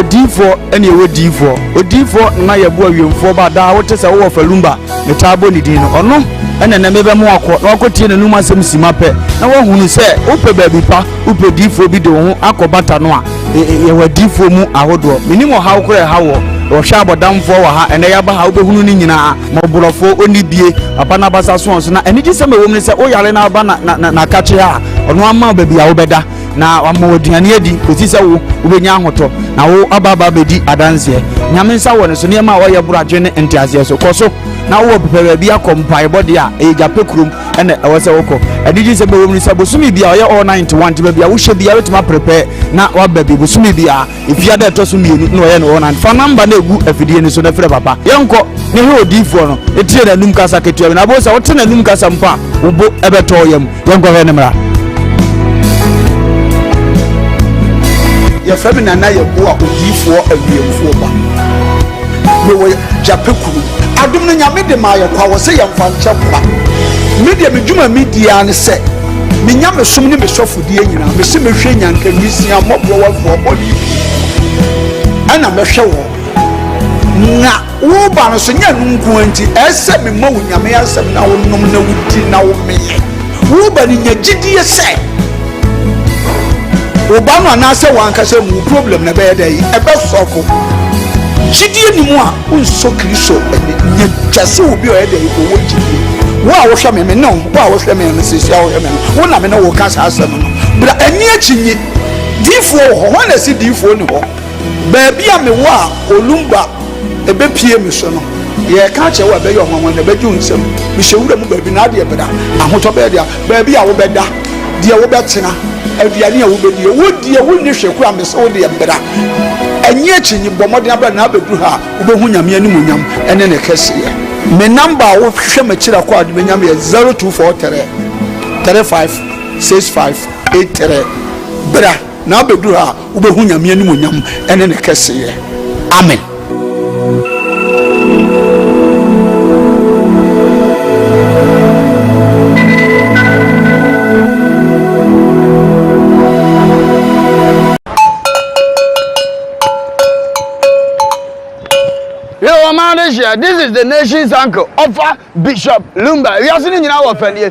D4 any we D4 o D4 na ye bo awemfo ba da wo te se wo falumba me tabo ni din no ono ene na mebe mu akọ na akotie na numa asem sima pe na wo hunu se wo pe ba bi pa wo pe D4 bi de wo akobata no a ye wa D4 mu ahodo minimo ha wo kure ha wo hwa abodamfo wa ha ene ya ba ha wo be hunu ni nyina moborofo oni bie papa na basa so na ene gi se me wo mu se wo yare na ba na kache ha ono ama ba bi a wo beda na wama wodiane adi kosi se wo ubenya ahoto na wo ababa bedi adanse nyame nsa wone so niam a wo ye buradwe ne entiase so koso na wo pepe bia kompai body a eja pekurum ene ewo se woko adiji se bewom ni se bosumi bia wo ye all 91 ti bia wo hye bia wetima prepare na wa babi bosumi bia ifia da to so mienu na wo ye no 1 fa number na egu afidie ni so na frɛ papa yenko ne he odifo no etire na num kasa ketua na bo se wo te na num kasa mpa wo bo ebeto yam yenko he ne mra ya famina na ye bo a odifo awiemfo ba me wo japekuru adum no nyame de ma ye kwa wo se ye mfa nche kwa media me dwuma media ne se me nyame som ne me sofodie nyina me se me hwe nyanka nisia mobro wafo bodi ana me hwe wo na wo ba no so nya nunku anti ese me ma wo nyame asem na wo nom na wuti na wo me wo ba ni nya gidie se Obama na se wanka se mu problem na be dey e be soko gidie ni mu a unso kristo nya twase obi o dey owo gidie wo a wo hwe me no wo a wo hwe me no se sia wo hwe me no wo na me no wo ka sa asem no bra ani achinyi difo ho na si difo ni ho ba bia me wo a olumba e be pie me so no ye ka che wo be yo hwanwan na be ju nsem me hyewura mu ba bi na de e beda ahoto be dia ba bia wo beda dia wo betena aduane a wo bedie wo die wo ni hweku amese wo de mbera enye achinyi bomode abra na abedu ha wo behu nyame ani munyam ene ne kese me number wo hwe makira kwa adu nyam ye 0243 35 65 83 bra na abedu ha wo behu nyame ani munyam ene ne kese amen. This is the nation's uncle, Offer Bishop Lumba. We are sitting in our family. A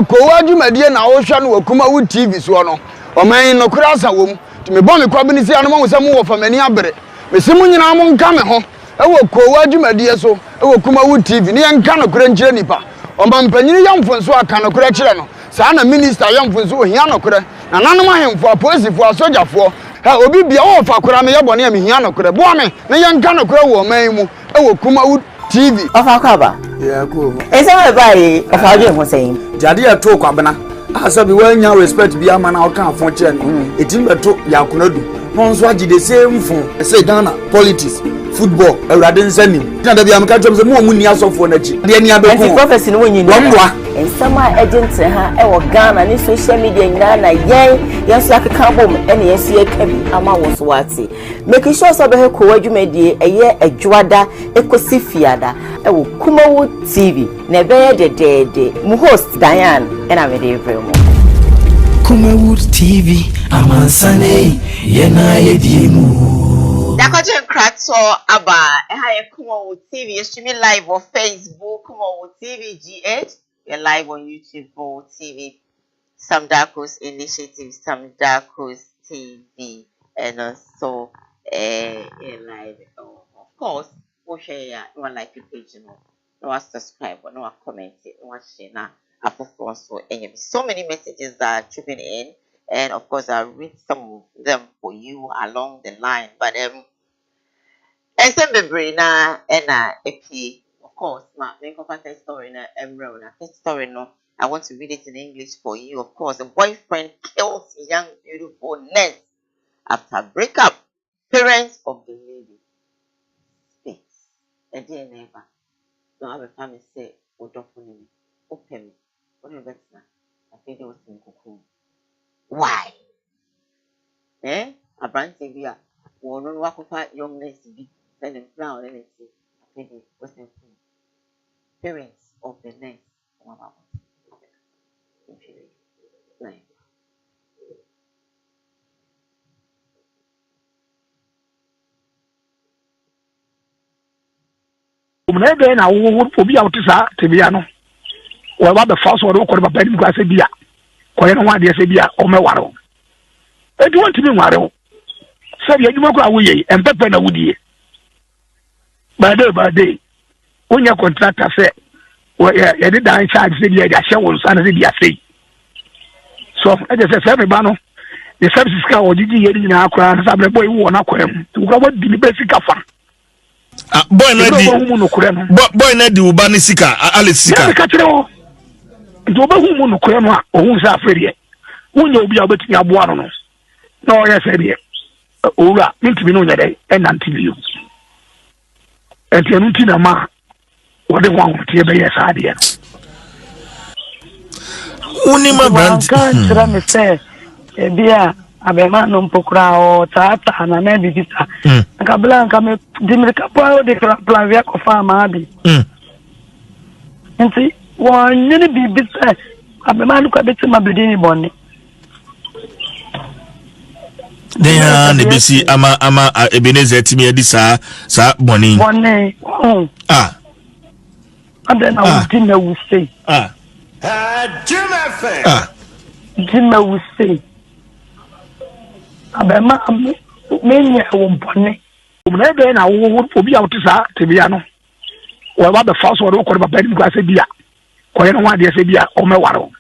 Koowaa Show na Ocean wo KUMAWOOD TV so no. O man no krasa wom. To me bon me kwabini si anoma wo samu wo famani abere. Me simu nyina mo nka me ho. E wo Koowaa Show so, e wo KUMAWOOD TV. Ni enka no kura nkyere nipa. O man panyini yamfonso aka no kura kyere no. Saa na minister yamfonso ohia no kura. Na nanom ahemfo apolisifoɔ asogyafoɔ. Ha obi bia wo fa kura me yebɔne am hia no kura. Boa me na yenka no kura wo man mu. E wo KUMAWOOD TV. Ofa kwaba. Yeah, cool. Ese we buy ofa ajo ho saying. Jade ya to kwabena. Asa bi wanya respect bi ama na o kan fon che no. Etim beto yakunadu. No nso agide same fon. Say Ghana politics, football, awrade nsani. Na da bi am ka twem se mo ni asofo na chi. De ani abeko. Enti prophecy no wonyi. Womwa. Ensama agent ha e wo Ghana ni social media nyina na yen yeso akeka bom ene yeso ekabi ama wo so wate. Make sure so be he Koowaa Dwumadie eye adwada ekosi fiada e wo KUMAWOOD TV na be ye dedede mu host Diane ena me de bremo KUMAWOOD TV amansane yena yedimu Dakoje Krato aba eha KUMAWOOD TV you stream live on Facebook KUMAWOOD TV GH you're live on YouTube for TV Some Darkos Initiative Some Darkos TV and also live of course we'll share one like your page no subscribe, no comment, no share. Now, also, and so many messages that are chipping in, and of course, I'll read some of them for you along the line. But and some brain na EP. Of course, my main contact story na emerald. That story no, I want to read it in English for you. Of course, a boyfriend kills young beautiful nurse after breakup. Parents of the lady speaks. A dear neighbor. No, I have a family say, "Odofunimi, open me. What do you bet now? I think it was in Kuku. Why? A brand TV. One on Wakufa young nurse be sending flower and say, I think it was in Kuku. Parents of the nurse. Like. Umnebe na wo obi a wotisa tebia no wo ba be fa so wo ko ba bani kwa se bia ko ye no wa de se bia o meware o edi won timi nware o se bia djuma ko awoye empepe na wudie ba de onya contractor se wo ye de dan charge se bia de ahye wo so na se bia sei so e de se me ba no the services ka o jiji ye ni na akra na sabre boy wo na kwem tu ko ba di ni be sika fa boy na di uba ni sika ale sika ya ka tire o do ba hu mu no kure no a o hu sa afere wonya obi a obetimi aboa no no ya se de owura ntimi no nya dai e nan tv you enti anu ti na ma wo de wan ti be ya sa de uni ma brand kan tira me se e bia abema no mpokura o tata na na bibisa nka blanca me dimirika po de plan via ko fa ma bi nti won ni bibisa abema no ko beti ma bidini bonni de ya ne besi ama Ebenezer timi edi sa bonni adena wuti na wusi jima wusi abema menya wo mpone umnebe na wo obi a wotisa tebia no wo ba be fa so wo ko ba bani kwa se bia ko ye no wa de se bia o meware o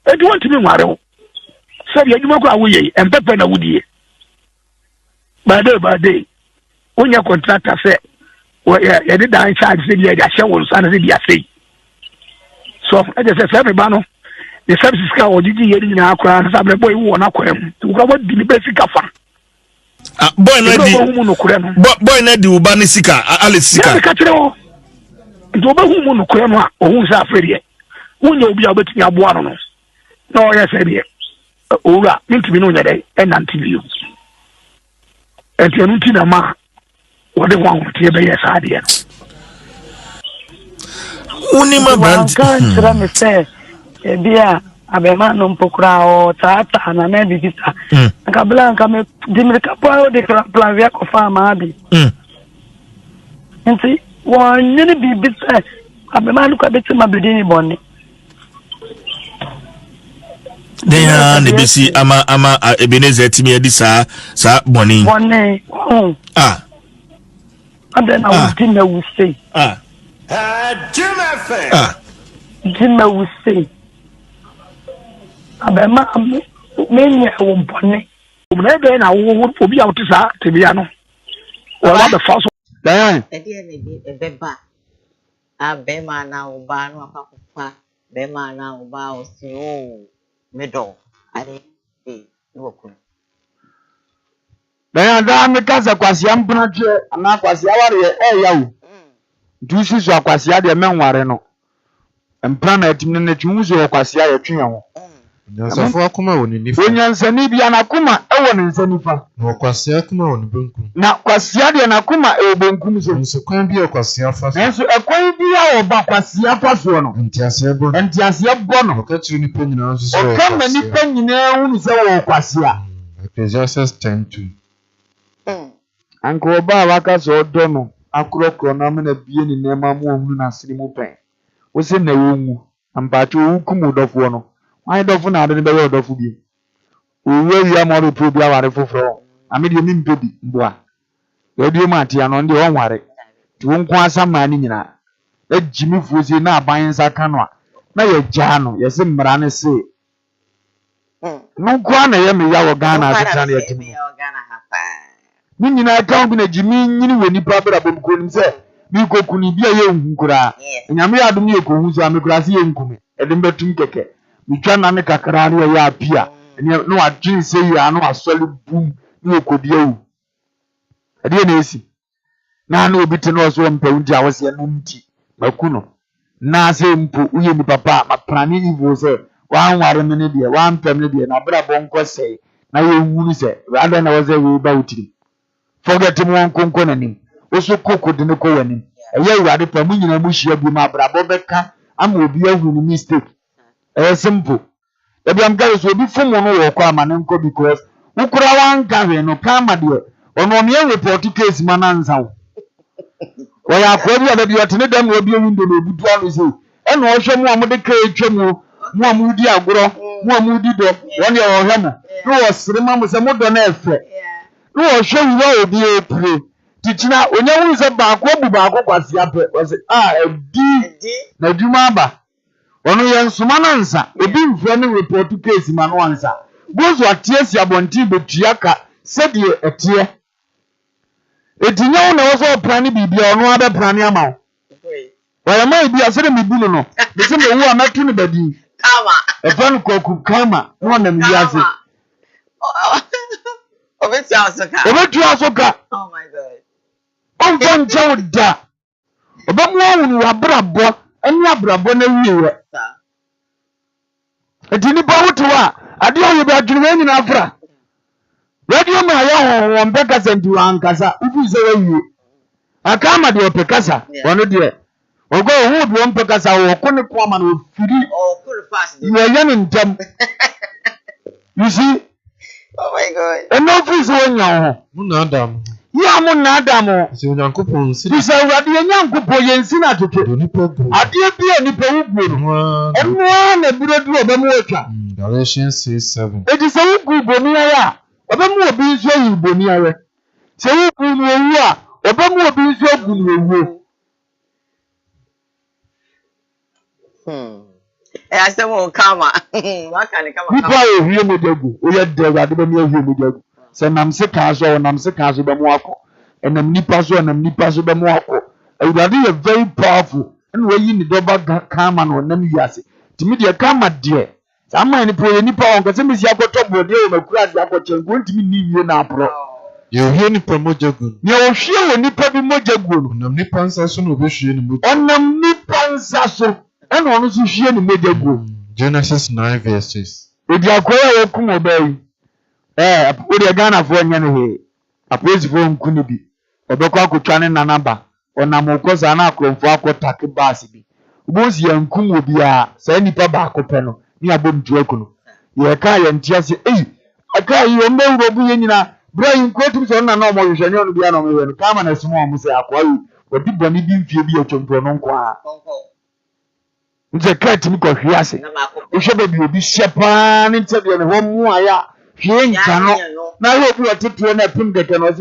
edi won timi nware o se bia djuma ko awoye empepe na wudie ba de onya contractor se wo ye de dan charge se bia de ahye wo so na se bia sei so e de se me ba no the services ka o jiji ye ni na akra na sabre boy wo na kwem tu ko ba di ni be sika fa boy na di uba ni sika ale sika ya ka tire o do ba hu mu no kure no a o hu sa afere wonya obi a obetimi aboa no no ya se de owura ntimi no nya dai e nan tv you enti anu ti na ma wo de wan ti be ya sa de uni ma brand kan tira me se e bia abema no mpokura o tata na na bibisa nka blanca me dimirika po de plan via ko fa ma bi nti won ni bibisa abema no ko beti ma bidini bonni de ya ne besi ama Ebenezer timi edi sa bonni adena wuti na wusi jima wusi abema menya wo mpone umnebe na wo obi a wotisa tebia no wo ba be fa so dan E de ne bi e beba abema na uba no akakufa bema na uba o si o medo are no kun dan da me kasa kwase ampuna twe ana kwase aware yawo dusi so akwase ade menware no empra na etimi na twu so kwase ya twenye ho Nyansafo akoma woni nifa. Onyansani bia na akoma ewo ne nsanifa. Na kwase akoma woni benkum. Na kwase ade na akoma ewo benkum so. Nso kwan bi kwase afa so. Nso ekwan bi a oba kwase afa so no. Ntiase bo. Ntiase bo no. Okatiri ni pe nyina nso so. Okama ni pe nyina hu se wo kwase a. Ecclesiastes 10:2. Anko oba waka so do no. Akrokro na me na bie ni nema mo ohunu na siri mu pen. Wo se na wo ngu. Ampacho wo kumu dofo no. Why do na ade be we odofu bi owe wi amoro pro bi aware foforo amede mi mpebi mboa we di ma tia no ndi won ware ti won ko asama ni nyina Jimmy Fuzi na buying Sakanwa. Na ye jano, yes, Marane say. No kwana ye me ya Ghana atani ya Jimmy. Mini na account na Jimmy nyini we nipa bra bom ko nim se mi ko kuni bia ye nkura. Nyame adum ye ko hu so amekurase ye nkume. Edem betum keke. Mi twa na ne kakra ne ya apia. No adwin se ya no asole bum ne okobia wu. Ade na esi. Na na obi te no so mpawudi awose no nti makuno. Na se mpo uye ni papa maprani ivo se wan ware me ne de wan pem ne de na bra bonko se na ye wunu se rather na was we ba utiri. Forget him one konko nanim. Oso koko de ne ko wanim. Eye urade pa mu nyina mu hia bi ma bra bo beka ama obi ahu ni mistake. Simple. Ebi am guys obi fom no wo kwa amane nko because ukura wan gawe no kama de ono me report case mananza wo. Oya akwabi abedi otene dam obi window no obudu anu se eno ohwe mu amode ka etwam mu amudi agoro mu amudi do won ye ohwe mo no osire mamu se modo na efe no ohwe wo obi epre titina onye wu se ba akwa bu ba akwa kwase ape wase edi na duma ba ono ye nsoma na nsa obi mfre ne report case ma no ansa gozo atie si abonti betua ka sedie etie etinyo na woso plani bibia ono abe plani ama wala mai bia sere mibuno no bese me wu amatu ne badi kama efan koku kama no na miase obetu asoka oh my god on don jawda obamu awunu wabrabo eni abrabo na wiwe etini ba wutuwa ade oye ba adwene nyina afra radio ma ya ho mbeka sentu ankasa ufu se wayi akama de opekasa wono de ogo hu bi ompekasa wo kone ko ama no firi you are young in them you see oh my god and no free so nya ho Muna Adam ya muna Adam se onyankopon si se urade nyankopon yensi na toto ade bia nipa wugbo eno na buredu obemu otwa Galatians 6:7 it is a wugbo ni ya obemu obi nso yibo ni awe se wugbo ni owu a obemu obi nso gu ni owu asemo kama wakani kama nipa ohie modagu oye dewade be mi ohie modagu se nam se ka so be mo akọ enam nipa so be mo akọ awurade ye very powerful and we yi ni doba kama no nam yiase timi de kama de sama ni pro nipa on kase mesi akoto bode o makura de akoche ngo ntimi ni wie na apro ye ohie nipa mojagu ye ohie wo nipa bi mojagu no nam nipa nsa so no obehwie ni mojagu onam nipa nsa so eno no so hwie ni mojagu Genesis 9:6 odi akoya wo kumo bai odi Ghana fo nya ne he apolice fo nkuni bi obekọ akotwa ne nanaba onam okoza na akromfo akotake bus bi ubonsi yankum obi a sa nipa ba akopẹ no ni abom tuaku no ye ka ye ntiase aka yi o mbewu obu ye nyina bra yin kwotum so na o mo hwehwe ne onu bia na o me no kama na simo o mo se akwa yi odi boni bi mfie bi etwompo no nko a nze kati mi ko hwiase o hwebe bi obi hyepa ne ntebe ne ho mu aya hwie nka no na ye obi otetuo na pim deke no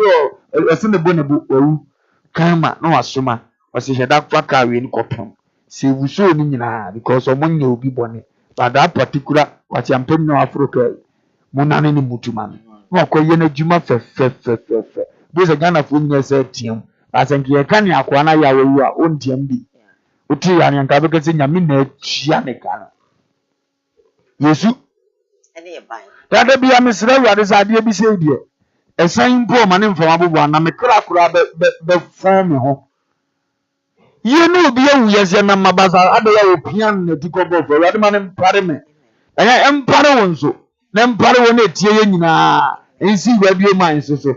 so ne bo ne bu owu kama no asoma o se heda faka we ni kopam se wuso ni nyina because o monye obi bone but that particular what am pem no Africa munane ni mutuma no ko ye na djuma fe bi se Ghana fo nyina se tiem asanki ye kan yakwa na ya wewu a ontiem bi uti ya nyanka be kase nyame na atua ne kan Yesu ene ban dada bia mesra wade sade bi se die esan mpo ma ne mfama bobo na me kra be form ho ye no bi awu yese na mabasa ade ya opian na tikobo fo wade ma ne mpare me anya empare wonso na mpare won etie ye nyina ensi wabie man so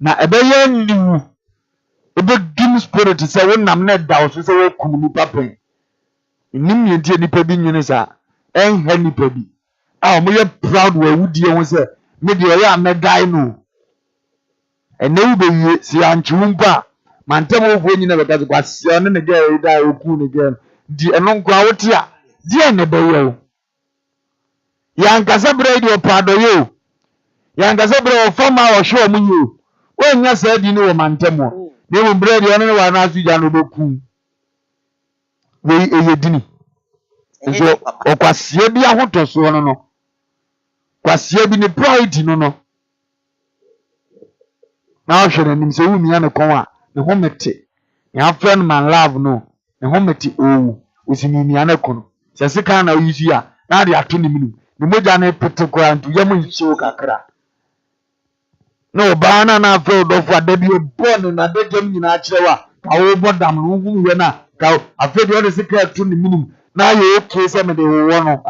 na ebe ye niwu ebe dim spirit se wonam na da so se wo kum ni papen nim ye die nipa bi nyune sa en ha nipa bi mo ye proud we wudie won se me de ya me dai no ene wu be wie si anchu mpa mantem wo fo nyina be ka kwa si one ne ge dai oku ne ge di eno nkwa wote a di ene be ye yankasa bread o pado yo yankasa bread o fama o show mu yo wonya sa di ni wo mantem o ne wo bread o ne wa na asuja no beku we eyedini nso okwasie bi ahotoso no kwasie bi ne pride no na ohwere nim se wumi ane kon a ne ho mete ya friend man love no ne ho mete osimi ane kon se se kan na oyisu a na de ato ne minum ne moja na pete kwa ntu yam nchiwo kakra no ba na afro do fo adabi obon na dadam nyina kirewa ka wo bodam no hu we na ka afedi o de se ka to ne minum na ye okay se me de wo no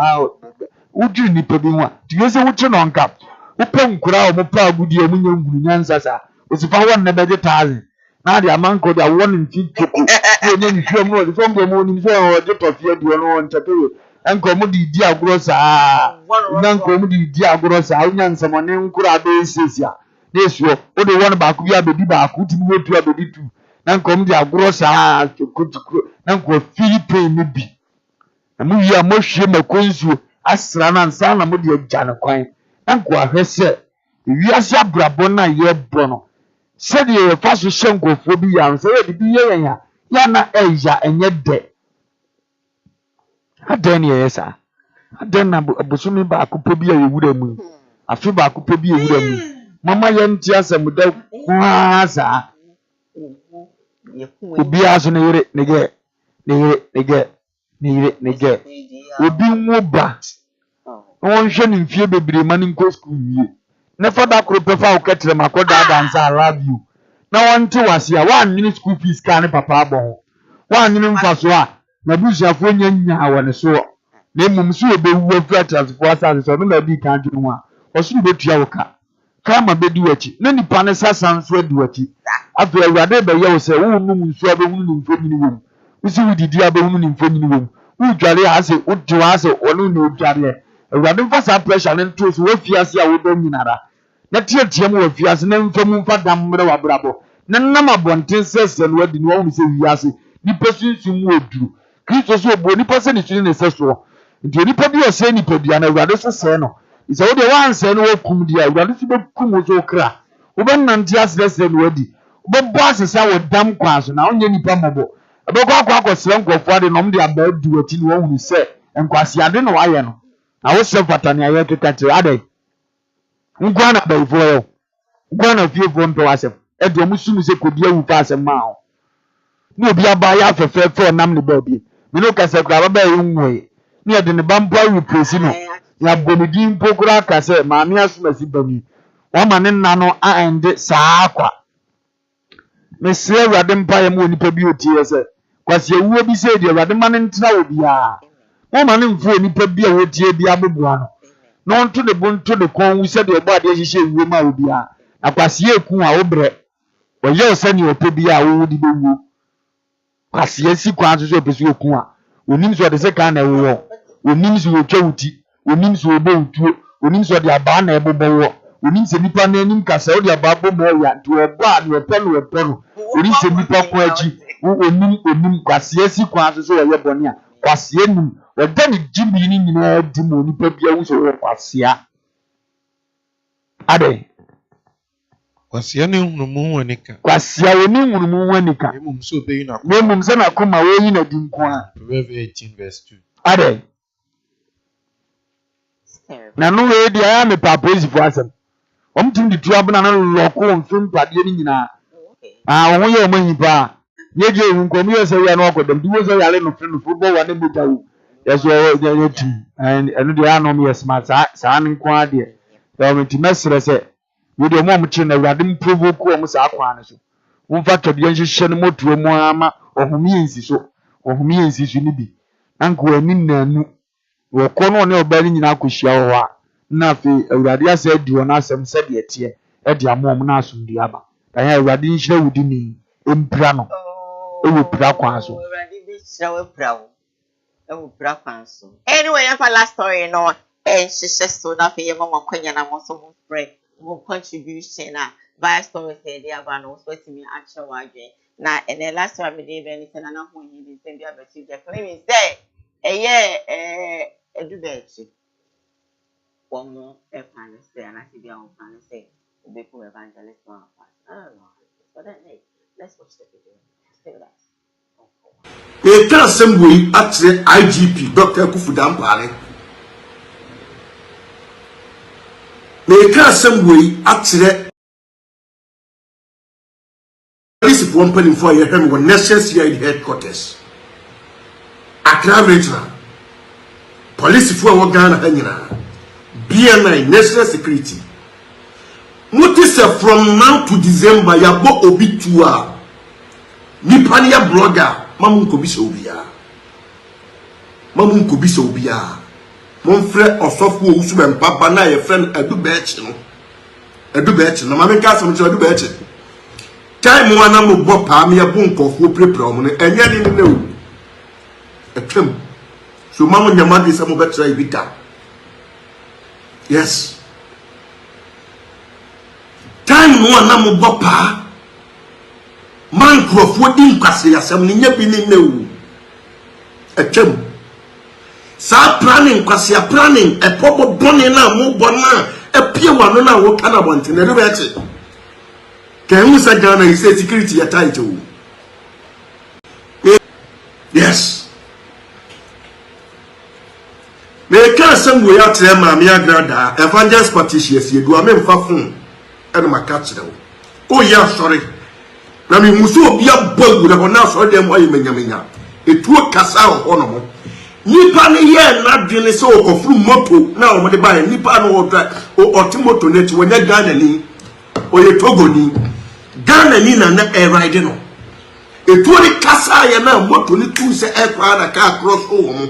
uju ni pe bi ho a ti ye se wuti no nka upe nkura o mo pa agudi o munya nguru nyansa sa osifa won na beje taze na de amanko de won nti toko ye ni hwe mo de fom de mo ni so o de tofie de no on chapelo enko mo di agoro sa na nko mo di agoro sa unya nsamo ne nkura do sesia desuo o de won ba ku bi abedi ba ku ti mo tu abedi tu na nko mo di agoro sa kutukuro na nko Philippine ni bi na mo yi a mo hwe makonsuo asra na nsa na mo de agya ne kwan na nko ahwese wiase abrabo na ye bo no se de ye fa so hyenkofo bi ya nso ye bi ye ya na eya enye de adan ye yesa adan na abosumi ba akopɔ bi a yewura mu afi ba akopɔ bi yewura mu mama ye nti asem da kwaasa obi aso ne yere ne ge obi nwo ba won hwe ne mfie bebre ma ne nko school wie ne fada kro pefa o ketre makoda dansa I love you na won ti wase a wan nyini school fees ka ne papa abon wan nyini mfaso a na busuafo nya wone so na emum so obewu afra transfer asase so no na bi kan dwunu a osu betua wo ka kama bedi wachi na nipa ne sasan so adi wachi afi awurade be ye wo se wo num nsu abehunu ni mfo nyini wom usi wudidi abehunu ni mfo nyini wom udware ase udwa ase onu na udware awurade mfa sa pressure ne nto so wafiase a wodo nyinara na tietie mu wafiase na mfa mu mfa dam mre wabrabo na nam abonten sese no adi no wo se wiase nipa sunsun mu oduru kristo so obo nipa se ni sunu ne seso nti nipa bi o se nipa bia na awurade sese no isa wo de wanse no wakum dia awurade so bekum so kra wo ben nante asese no adi wo bo asesa wo dam kwa so na onye nipa mabo abekwa akwa sere nkofo ade no mde aba adu ati no wo hu se enkwase ade no waye no na wo se fatane aye kekate ade ngwa na baifo yo ngwa na fiefo mpe wasem edo musum se kodi awu fa asem ma ho na obi aba ya afefe nam ne baabi me no kase kra baba yi nwoe ni ede ne bampo awu presi no ya bonidi mpokura kase maami asumasi bani wa ma ne nna no a ende saa kwa mesre awurade mpa ye mo nipa bi otie se kwase awuo bi se de awurade ma ne ntena obi a wo ma ne mfo nipa bi a wotie bi aboboa no no nto de bonto de kon wu se de obo ade hihye wuo ma obi a akwase eku a obre wo ye o se ni ope bi a wo di bewu kwase si kwa so opesu eku a onim so de se kan na wo onim so wo twa wuti onim so obo wutuo onim so de aba na ebobo wo onim se nipa na anim kasa wo de aba bobo ya to ebo a no epe no onim se nipa ko achi onim kwase si kwa so wo ye bone a kwase nim wada ni jimbi ni nyina di mo nipa bia wo so wo kwase a ade kwase ne hunumu wanika kwase wo ni hunumu wanika emum so obeyi na emum se na koma wo yi na di nko a Proverbs 18 verse 2 ade na no we dia ya me pa praise for asem omtum di tu abuna na loko mfim pade ni nyina wo ye o mahipa ye je nko mi ye se ya no akodam di wo se ya le no fri no football wa ne buta wo yes we team and they are no me smart sa nko ade so me ti mesre se we de mo mchi na awurade mprovoke o mo sa akwa ne so wo fa to de nhihye no motuo mo ama ohumie nsi so ni bi anko ani nanu wo kono ne obali nyina akohia wo a na fe awurade asa adi wo na asem se de etie e de amom na asomdi aba dan ya awurade nhire wudi ni empira no e wo pira kwa so awurade bi hyira wo pira wo e wo pira kwa so anyway ya fa last story no nhihye so na fe ye mama kwanya na mo so mo spread mo contribution na via story say dey aba no so timi action wa adwen na and last time me dey be ni say na ho yin bi say bi abati je claim say edu bechi womo plan say and I see bia on plan say be for evangelist one pass I don't know but then hey let's watch the video. Let's do that. E ka assembly atre IGP Dr. Kufudampare. Me ka assembly atre police company for your hand when necessary headquarters. Accra Regional. Police for our Ghana Hanyana. BNI National Security. Notice from now to December yabo obi tua. Nipania blogger mamun kobisa obia. Mamun kobisa obia. Mon frère osofu ousube papa na ye friend edu bechi no. Edu bechi no mamen ka som edu bechi. Time wana mo bo pa me yabo nkofo prepare mo enye ni ne o. Ekem. So mamun nyamadi sa mo betra ibita. Yes. Time no na mo bopa man krofo di nkwase yasem ni nya bi ni newu etem sa planning kwase planning e pobo boni na mo bona e pie wano na wo kana bonte na do beche can you say Ghana is security ya title? Yes. Me ka sem we ya tre ma me agrada evangelist patricius ye do amemfa fun and my catch them. Oh, yeah, sorry. Now, me muso be a bug with a now so them why you menyamenya. It would cast out on them. Nipa ni ye na dwene so okofru moto na o de buy nipa no o timoto net when you Ghana ni o ye Togo ni Ghana ni na e ride no. It would cast out na moto ni tu se e kwa na car cross o mo.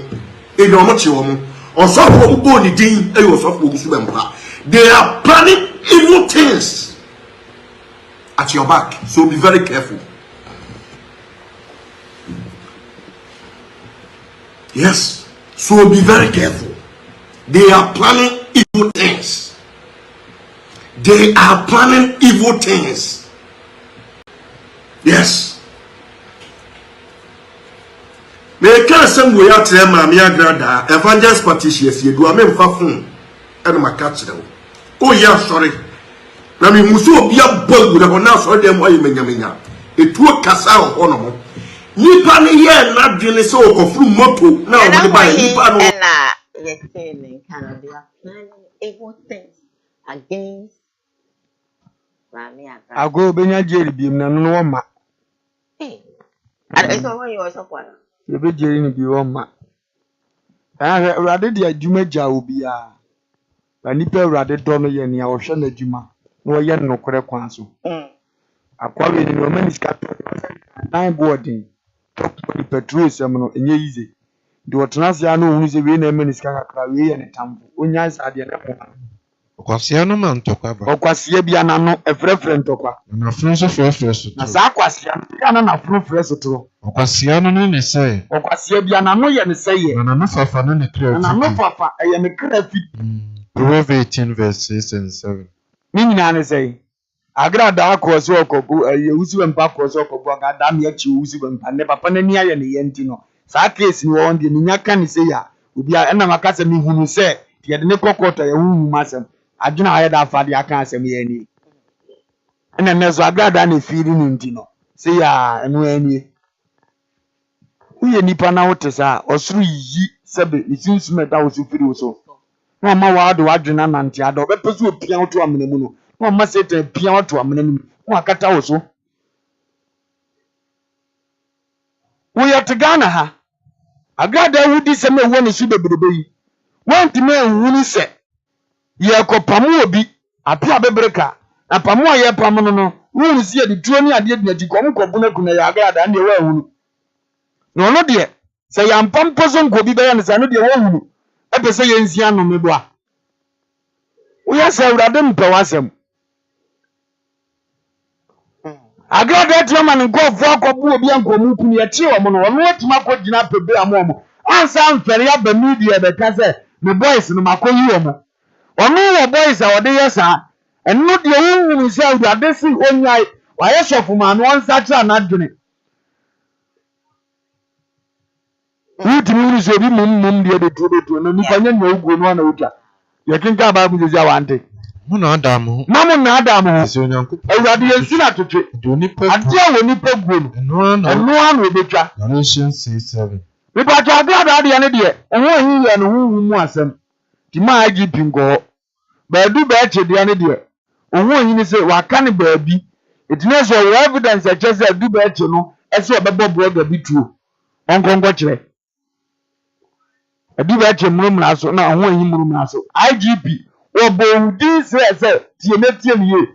E do mo chi o mo. Osofo bo ni din e osofo ogusu bempa. They are planning evil things at your back, so be very careful. Yes, so be very careful. They are planning evil things. They are planning evil things. Yes. Me can some way out there, my grada, evangelist patricius, you do a men for phone and my catch them. Oh, yeah, sorry. Now, me muso be a bug with a now so them why you menyamenya. It will cast out on them. Nipa ni ye na dwene so okofru moto na o de buy nipa no na ye saying can be planning evil things against Rami ago benya jeri biem na no wo ma and so when you also kwa ye be jeri ni bi wo ma urade de adwuma gya obi a ba nipa urade do no ye ne a wo hwe na adwuma no ye no kore kwan so akwa we ni no maniska nine boarding the petrol sem no enye easy de wotnase ya no ohunu se we na maniska kakra we ye ne tambo onya ade na ko Okwasiya no man tokwa ba. Okwasiya bia na no efrefre ntokwa. Na funu so frefre so. Na sa kwasiya bia na na funu frefre so. Okwasiya no ne se. Okwasiya bia na no ye ne se ye. Na no fafa no ne kra. Na no fafa ye ne kra fi. Proverbs 18 verse 6 and 7. Ni nyina ne se. Agrada akroso okobu ye usi wempa akroso okobu aga da me achi usi wempa ne papa na ni aye ne ye nti no. Sa case ni won de ni nyaka ne se ya. Obi a na makasa mi hunu se de ne kokota ye hu masem. Aduna aye da fa de aka asem ye ni ena nezo agrada na firi ni ndino se ya enu ani uye nipa na wote sa osuru yi sebe ni sinsume da wosu firi woso na ma wa do adwena nante ada obepesu opia woto amene mu no na ma sete pia woto amene mu na akata woso uye tegana ha agrada wudi seme wo ne su bebrebe yi wanti me ehunu se ye kopamu obi apia bebreka na pamu ye pamu no wuru si ye di tuo ni ade di kom kobu na kuna ya agrada na ye hunu no no de se ya mpampozo nkobi be ya ne sa no de wo hunu e pe se ye nsia no mebo a wo ya se urade mpe wasem agrada ti ma ne nkofo akobu obi ankomu kunu ye chi wo mo no no atima ko gina pebe amomo ansa mfere ya ba media be ka se me boys no makoyi wo mo Omo wo boys a wode yesa eno de ohunu se awurade si onyai wa yesofu ma no onsa tra na dwene Uti mu so bi mum de tudo no nipa nya nya ugo no na uta ye kinka ba mu je awante Muna Adamu. Mamu na Adamu. Sonyanku. Awurade yensina twetwe. Donipa. Ade a woni pagwo no. Eno anu obetwa. Galatians 6:7. Me pa twa ade ya ne de. Oho hin ya no hu mu asem. Ti ma agi pingo. Ba du ba che de ne de. Oho hin ni se waka ne baabi. Itine so evidence a chese du ba che no. Ese obebo brother bi tuo. Onkonko kire. Adu ba che murumra so na oho hin murumra so. IGP Obomudi say tie niye.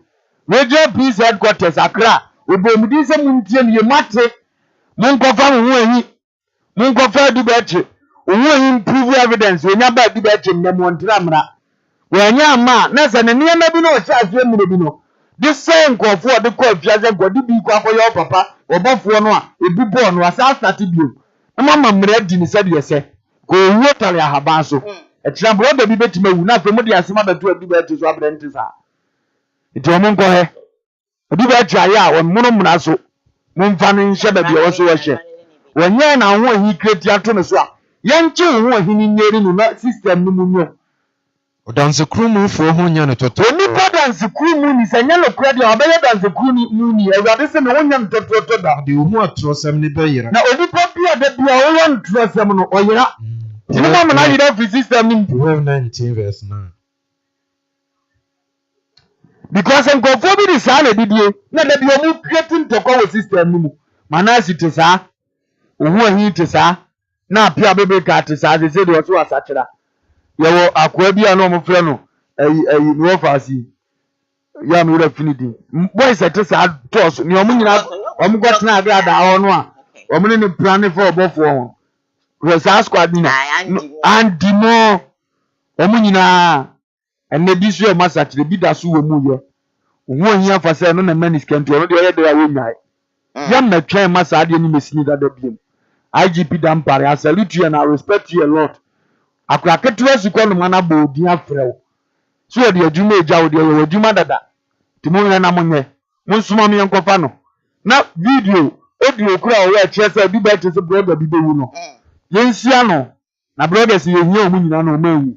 Regional Peace Headquarters Accra. Obomudi say muntie niye mate. Munkofa ho ahi. Munkofa du ba che. Oho hin prove evidence. Onya ba du ba che ndem ntira mra. Wanya ma na se ne niam bi no o cha asue mu bi no. This same nkofo de call fiaze godi bi kwa koyo papa. Obofo no a ebi bo no asa start bio. Mama mra di ni se de se. Ko wo tare ahaba so. Etira brother bi betima wu na fe mo de asema beto adu ba etu so abrante sa. Iti omo nko he. Adu ba etu aya won muno muna so. Mumfa no nhye ba bi wo so wo hye. Wonye na ho hi kreti ato no so a. Yenche ho hi ni nyeri no na system no mu nyo. Odanse krumu fo ho nya ne toto. Oni podanse krumu ni senya no kredi obeye danse krumu mu ni awade se no wonya ntoto da. De hu atrosem ni beyira. Na oni popia de bia wo won trosem no oyira. Tini mama na yida free system ni. Proverbs 19:9. Because nkofo bi di sa na didie na da bi omu creating toko wo system ni mu. Manasi te sa. Ohu ahi te sa. Na apia bebe ka te sa ze de wo asachira. Yewo akwa bi ano mo frɛ no no fasi. Ya me ura finidi. Boys te sa toss ni omu nyina omu gotena agada da ho no a. Omu ni plan for obofo ho. Rosa squad ni and dimo omu nyina enne bi so e masachire bi da so wo mu ye ohu ohia fa se no na manis kento no de ye de ya wo nyai ya na twen masa ade ni mesini da da biem IGP dampare I salute you and I respect you a lot akura ketewa su ko no mana bo odi afrew so de adwuma eja wo de ye adwuma dada timo na monye monsuma me enkofa no na video audio kura wo e che se bi ba che se brother bi be wu no yensia no na brothers ye hia omu nyina no mawu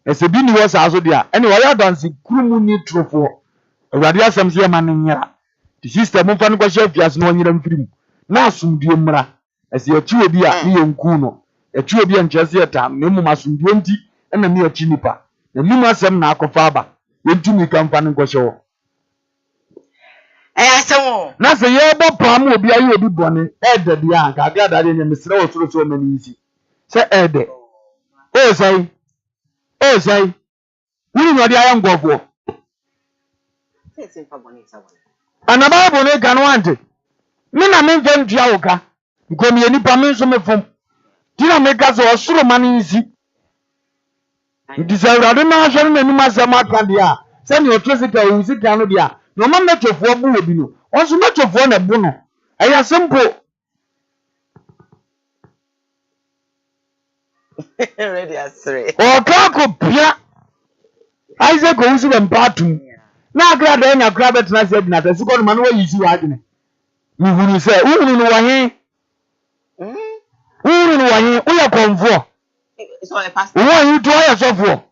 ese bi ni wo sa so dia ene wo ya dance kurumu ni trofo awade asem se ma nyira the system mfa no kwahye afias no nyira mfirim na asumdie mmra ese ya chi obi a ni yenku no ya chi obi a nkyese eta na mu masumdie nti ena mi achi nipa na nimu asem na akofa aba yentumi ka mfa no kwahye wo asemo na se ye bo pam obi ayi obi bone ede dia ka ga da de mesre wo soro so mani isi se ede o sai wuri no dia ya ngofo anaba bo ne kan wante mi na me mfem tua wo ka nkomi ye nipa me so me fom ti na me ka so osoro mani isi ndi se urade na ahwe na ni masema ka dia se ni otrosika o sika no dia no man metofo bu obi no onso metofo na bu no eya simple ready as three o ka ko pia Isaac ko usu ben patum na agra da nya kra betena se dina ta siko no man wa yisi wa adine mi huru se unu no wahin unu no wahin o ya konfo so e pastor wo yi to ya sofo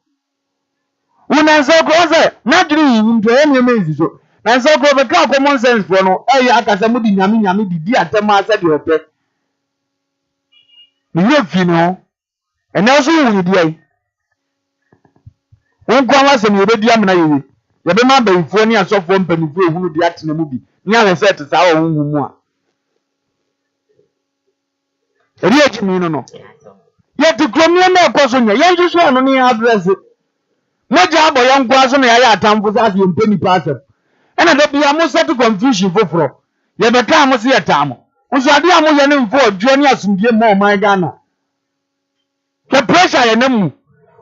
una so ko se na diri yi mto e me mezi so na so ko be ka common sense for no e ya akasa mu di nyame di atema ase de ope mi ye fi no ene so wu di ai won kwa wa se mi obedi amna yewe ye be ma ba ifo ni asofo mpanifo ehunu di atena mu bi ni ave set sa wo hu mu a eri eji mi no ye ti kromie na ekoso nya ye njusu ano ni address moja abo ya nkwa so na ya atamfo sa se mpani pastor ena da bia mo set confusion foforo ye be ka mo se ye tamo nso ade amo ye ne mfo odwo ni asumdie mo man Ghana the pressure ye nemu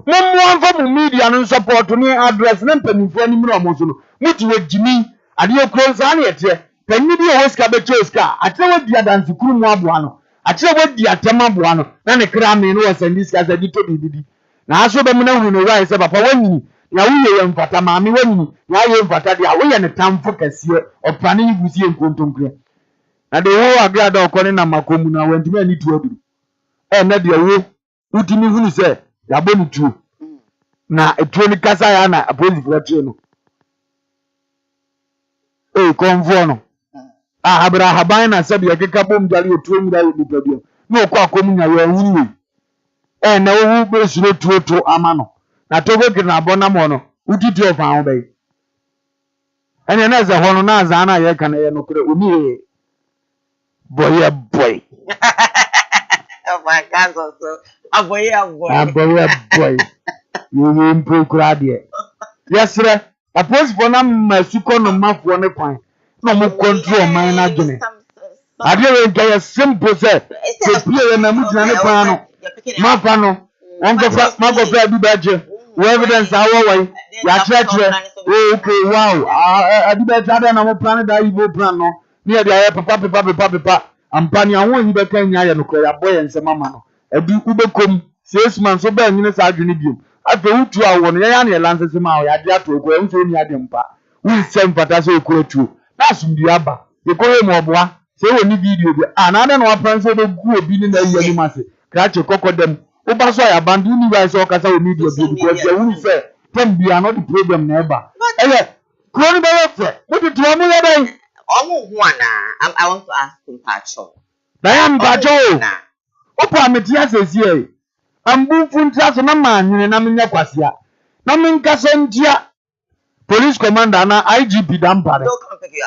mo anfa mu media no support ni address na mpanifo ni mro mo so no muti wagimi ade okro nsa na ye te panni bi o ska be choska ate wadi adansi kuru mu aboa no ate wadi atema aboa no na ne kra me no wasandi ska za dito bibidi na aso be mu na hu no wai se papa wanyi na wuye ye mfata maami wanyi na ye mfata dia wuye ne tamfo kase opane yibusie nkontonkre na de wo agrada okone na makomu na wantimi ani tu aduru na de wo utimi hunu se ya bonu tu na etuo ni kasa ya na apolisi fo tie no konfo no abrahaban na sabi akeka bom dali otuom dali bipadio no kwa komunya we hunu na wo be suro tuoto ama no na togo kina abona mo no utiti ofa ho be ene na ze ho no na za na ye kana ye no kure oni boy. Oh my God, so a boy. You improve crowd. Yes, sir. A post for them, Sucon and Muff one a point. No more control, mine again. I didn't get a simple set. To play in a Mutanapano, Mapano, Uncle Mago Badger, evidence our way. Okay, wow. I did better than our planet. I will plan near the papa. Ampanya won be kan nya no koya boy ense mama no ebi ubekom 6 months so ba nyine sa adwene biom afa utu awo no ya na lance se ma ya de ato ko enso ni ade mpa wi sem pata so ko atu na asumbi aba e ko he mo oboa se woni video bi na ade no afran so be gu obi ni na yani mase krache kokodem uba so ya bandu ni wa so kasa o media bi because ya woni se tem bi no the problem na eba ko ni be fe what do you want me I want to ask him, Pacho. Diane Pacho. Opa metia sesi ambufu ntraso na manyene na menya kwasia. Na minka sentia police commander na IGP dampare.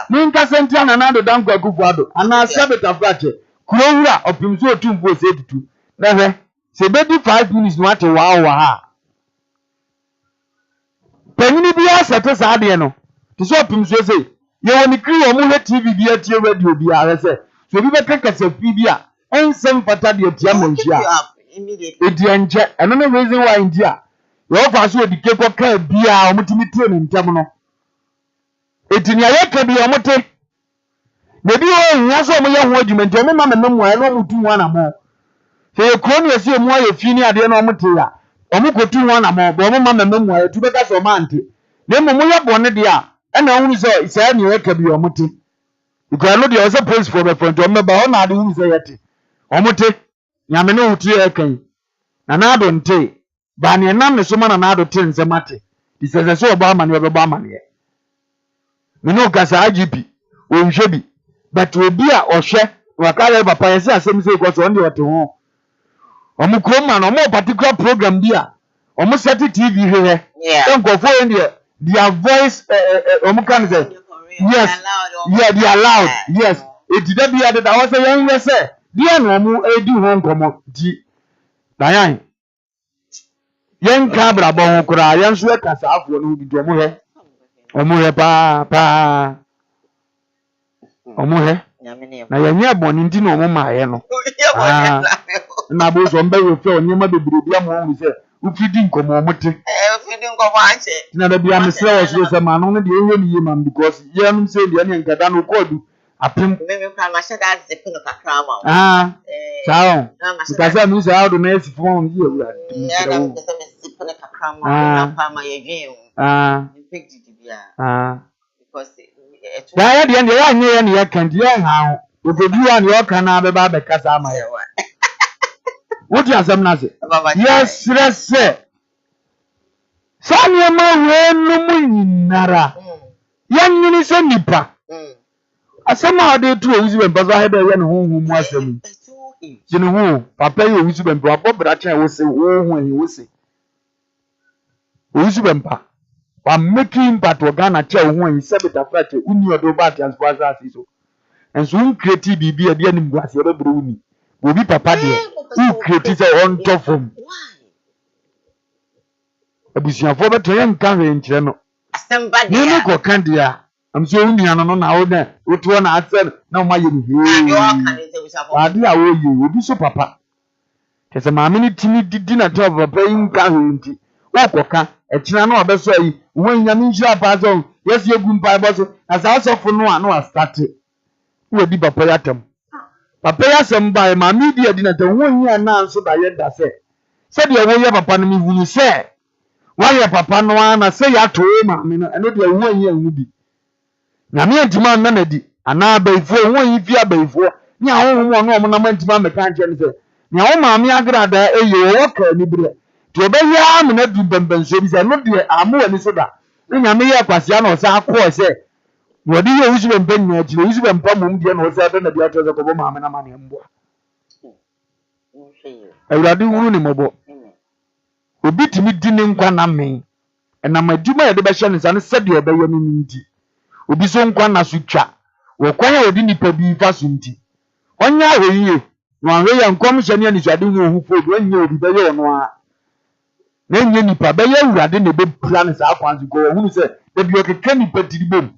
Minka sentia na nado dankwa kufuado. Ana sabeta frache. Kurowura opimso otumfo setutu. Na se bedi 5 minutes no ate wa ha. Penyini bia sete sa ade no. Ti so opimso sei. You want to create a movie TV via radio via so we better catch a PBA and some pata the Tiamonja immediately. It's another reason why India you offer so the cake of care beer or multimeter in Tamino. It's in your be a motive. Maybe you have some young regiment, and mamma memoir, no 2 1 more. So you crony a see more if you near the normatia. Or muko 2 1 more, but mamma memoir to better so manti. Then Moya Bonadia. And I only say it's a new be omote. You can know the other place for the front of me, but on the who say it. Omote, Yamino Tiakan. And I don't take. Bani and none is so man another 10 Zamate. This is a so Obama never Obama yet. We know Casa IGP, or Shebi, but will be or share, or I can't ever pay some say what's on the home. Omukroma, or more particular program there. Almost set TV here. Don't go for India. Their voice, yes, yeah, they are loud, yes. It did be added. I was a young say, dear no, do home come Diane. Young cabra bon cry, young sweat as half one be domo. Pa. Omohe. Na yanya bon intino mama no. Na bo so mbe we fe onyema bebre mo we say. Ufidi nkomo mote. Ufidi nkomo anche. Na da bia mesra wo so ma no de ewe ni yema because yem say de na nkada no kodu apem. Me plan ma shada zip no kakra ma. Sao. Because me say how do na phone yi ewura. Yeah, na me say me zip no kakra ma na pa ma ye dwen. Big bia. Because ya de ya anye ne ya kan de ya ha ho. Obedu an yo kan na be ba be kasa ma ye. What you asem na say? Yes, yes. Sanya ma we no mu nyinara. Yan nyini se nipa. Asem a de tu owuzi be mpaso ha be ye ne honhom mu asem. Jini hu, papa ye owuzi be mpaso abobra chen wo se wo he wo se. Owuzi be mpa. Wa making impact Ghana che wo he se beta frache uni odo ba transport assist so. Enso un create bibi e de anim guase e be bro uni. Obi papa de who created on top of abusiafo beto ye nka hwe nkyere no asemba de ni ko kan dia am so unia no na wo na woto na atse na o maye ni yo kan de abusiafo ade a wo ye obi so papa kese maame ni timi didi na top papa yi nka hwe nti wo koka ekira na obeso yi wo nya mi njira pa so yes ye gu mpa bo so na sa asofo no a no a start wo di papa ya tem papa ya semba ma media di na te won yi na nso da ye da se de wo ye papa no mi hunu se wa ye papa no na se ya to ma me no eno de won yi anu bi na me antima na na di ana abaifo won yi fi abaifo nya ho ho no mo na mantima me kan che ne se nya wo ma me agrada eye wo ka ni bre to be ya me na du bemben so bi se no de amu ani so da nya me ye kwase na o sa akọ se What do you use when penny? You use when Pamum Dian was at the other of a woman and money and boy. I will do Runimabo. We beat me dinning one me. And I'm a Juma at the Bashan is unsaid your baby minty. We be so one as we chat. Or quiet didn't be fasunti. 1 year a year. One way and commission is a doing who put 1 year the baby on one. Then you nipa be you rade na be plan sa akwan go hu se da bi o keka nipa tiri bom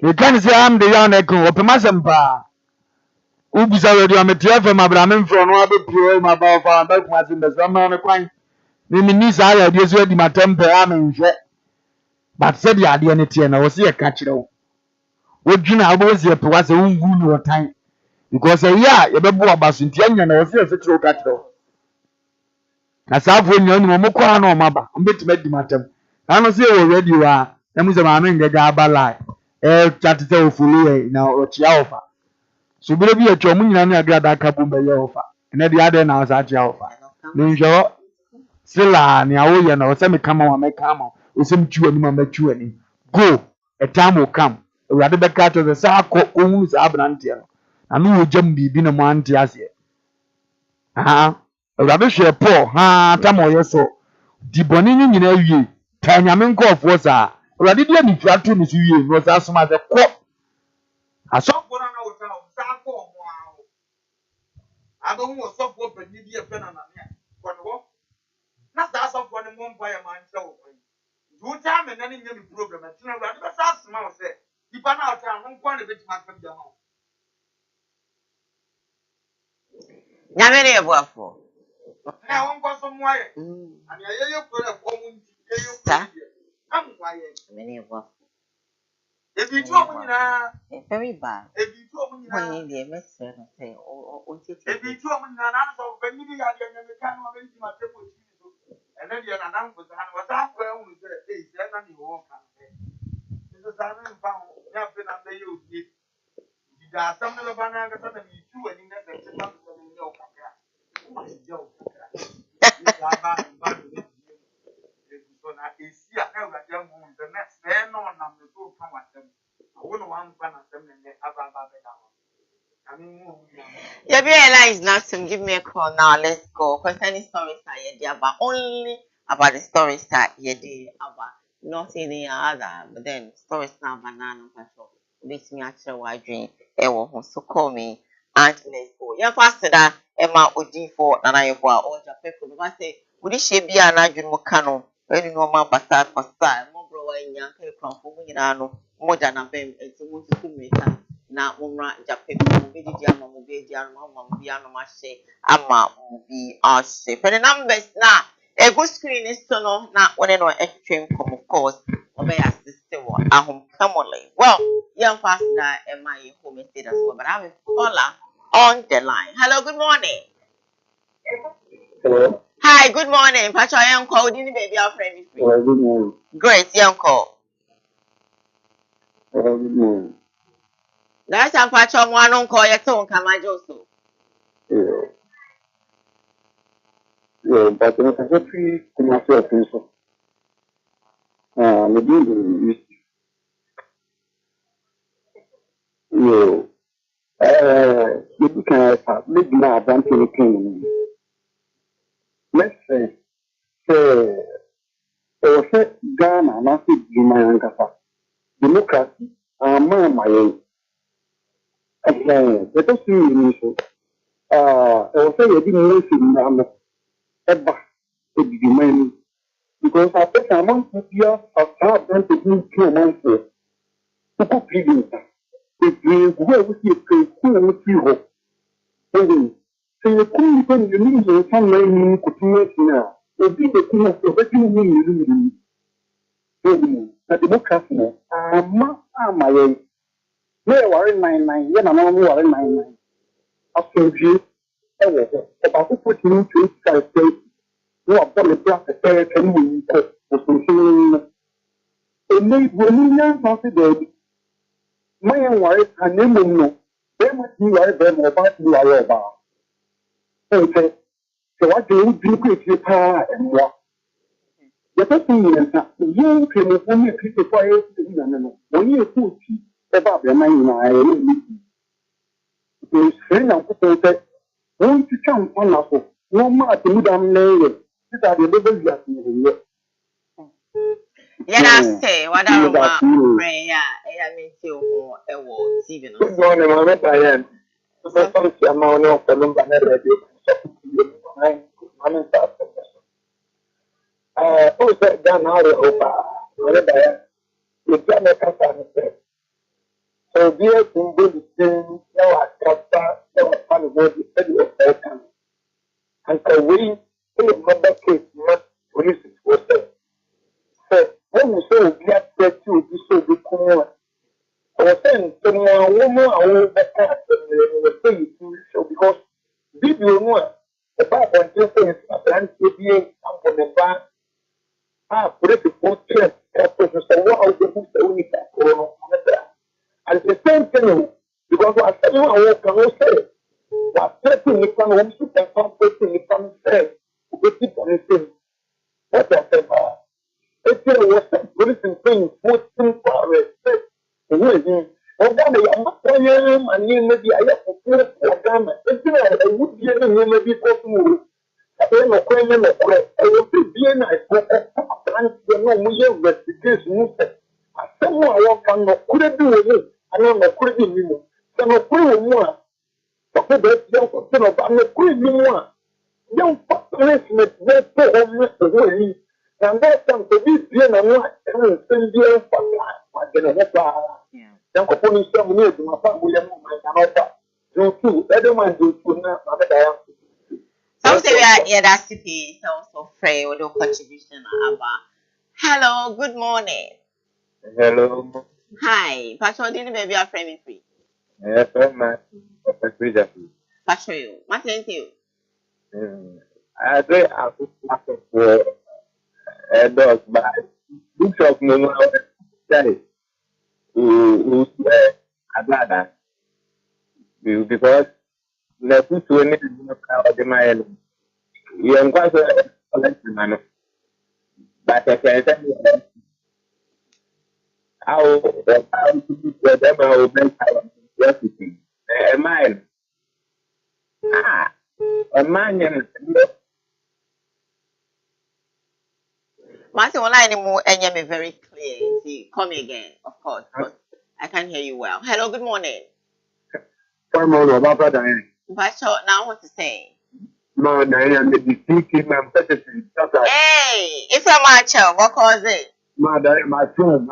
you can say am the young ekon opemasem pa ubisa we do ametia fa mabrame mfro no abepio ma ba fa ba kuma se be so ma me kwan ni ni sa ya de so di matempe am nhwe but said the ade ne tie na wo se ye ka kire wo wodwina abo se pe wa se ungu ni otan because ya ye be bo abaso ntia nya na wo se kire wo ka kire wo na saafo nya ni mo kwa na o maba mbetime di matem ano se wo ready wa na mu se ma me ngega abala chat se o fulu e na o chia ofa so bire bi atwa mu nyina na agrada aka bu be ye ofa na de ade na o sa chia ofa ni njo sila ni awo ye na o se me kama wa me kama o se mtu ani ma matu ani go a time will come urade be ka to se akọ ohun sa abrante no na no wo jam bibi na mo ante ase urade hwe po tam o ye so di boni ni nyina wie ta nyame nkofo sa urade dia ni fiato ni so wie no sa asoma se ko asofo na wo sa akọ ho awo ado hu osofo panyi bi e pe na na ko no na sa asofo ni mo mpa ya man che wo you tell me any problem at no urade be sa asoma wo se di pa na o ta ho nko na be tima ka bia ma nyame ne ebuafo na won ko so mo aye ani aye ko le ko mu nti ye yo am waye nyame ne ebuafo ebi tu omu nyina very bad ebi tu omu nyina when the message no say o tete ebi tu omu nyina na so be ni bi ya de nyame ka no be nti ma temo ti so ene de na na mbo sa na wasa ko ehun se se na ni wo ka so sa na mfa ya fe na be yo di da sam na ba na ga sa na mi tu ani na se se ma so ni yo ka ka yo ya ba ni so na esi a na ga ya mu the next day no na me so kan wa tem I wouldn't want to them and yeah, be realize not to give me a call now. Let's go. Concerning stories that you did, but only about the stories that you did about not any other. But then stories now banana patrol. Makes me actually wide dream. So call me and let's go. Yeah, faster that Emma Odi for Nana Yoba or Japan. I say, would it she be an Adrian Mokano? When you know my bastard for style, more bro in Yankee from Fuminano, more than a bem, and to move to me. Na umra Japan, Mobidi Diana, Mobidi Diana, Mashe, Ama, Mobi, Ashe. For the numbers now, a good screen is to know not one and extreme come, of course, obey us sister, a home commonly. Well, young fast that am I home instead as well, but I have a caller on the line. Hello, good morning. Hello. Hi, good morning. Pacho, I am called in baby, our friend. Good morning. Great, young call. Good morning. That's a Pacho, one on call your tone, Kamajoso. Yeah, but I have three commercial principles. Maybe you can have maybe not done anything. Let's say, Ghana, not Juma democracy, my let us see you. Also, you didn't know ever Juma because I think among people have done to do 2 months. Who could be if you go with your cool with you. So you couldn't even use some name to make now. It be the thing of the you mean. The democracy, my way. Where are in 99? Then I'm more in 99. After you, about to put you to state. No, I've got a black affair can we put for something. It made women considered. My wife and name no. They must be right there about you are about. Okay. So what do you do with your power and what? The person in the young people who make people quiet when you put about the mind, I is friend of people won't you come on us? No matter who damn name. These are the levels that you say, what are my prayer? I mean, you or Stephen. Good morning, my man. Sometimes I'm on your Columba. Oh, that done out of you can make us understand. So, we are to do the same. Now, I got that. Now, I can't go to the second. And so, we in the mother case, not police was there. So, when we say we have to do this, so we come on. I was saying, someone, woman, I will back up and say so because video one, the Bible just says, a brand to be a company back. Put it for church, so what the books that we need and the same thing, because I said, I will come and say, what certain you can also come person you can say, we keep on the same. What I said, if there was some person thing, put things for respect, and I'm not going and you maybe I have to put it for them. If I would be any maybe possible. I don't know when you're I will be a nice investigation. Someone I walk on no could do it. I don't know could be some of more. But the young person of I'm not could be more. Young population is very and that's something to be and I'm not send you for young police some near to my family and my offer. Do too. Everyone do too now. Some say that's the so free or no contribution about. Hello, good morning. Hello. Hi, Pastor Dini baby are frame free. Yes, man. Pastor you. What thank you? I think I put myself for a dog, but looks of me now. Say, who's Atlanta? Because the two to any of the man, you are quite a collection man. But I can tell you how to do them or make recipe. A man, a man, Martin will anymore and you very clear. See, call me again, of course, because I can't hear you well. Hello, good morning. Pastor, now what to say? No, Diane, the speaking and petition. Hey, if you're my child, what cause it? My son.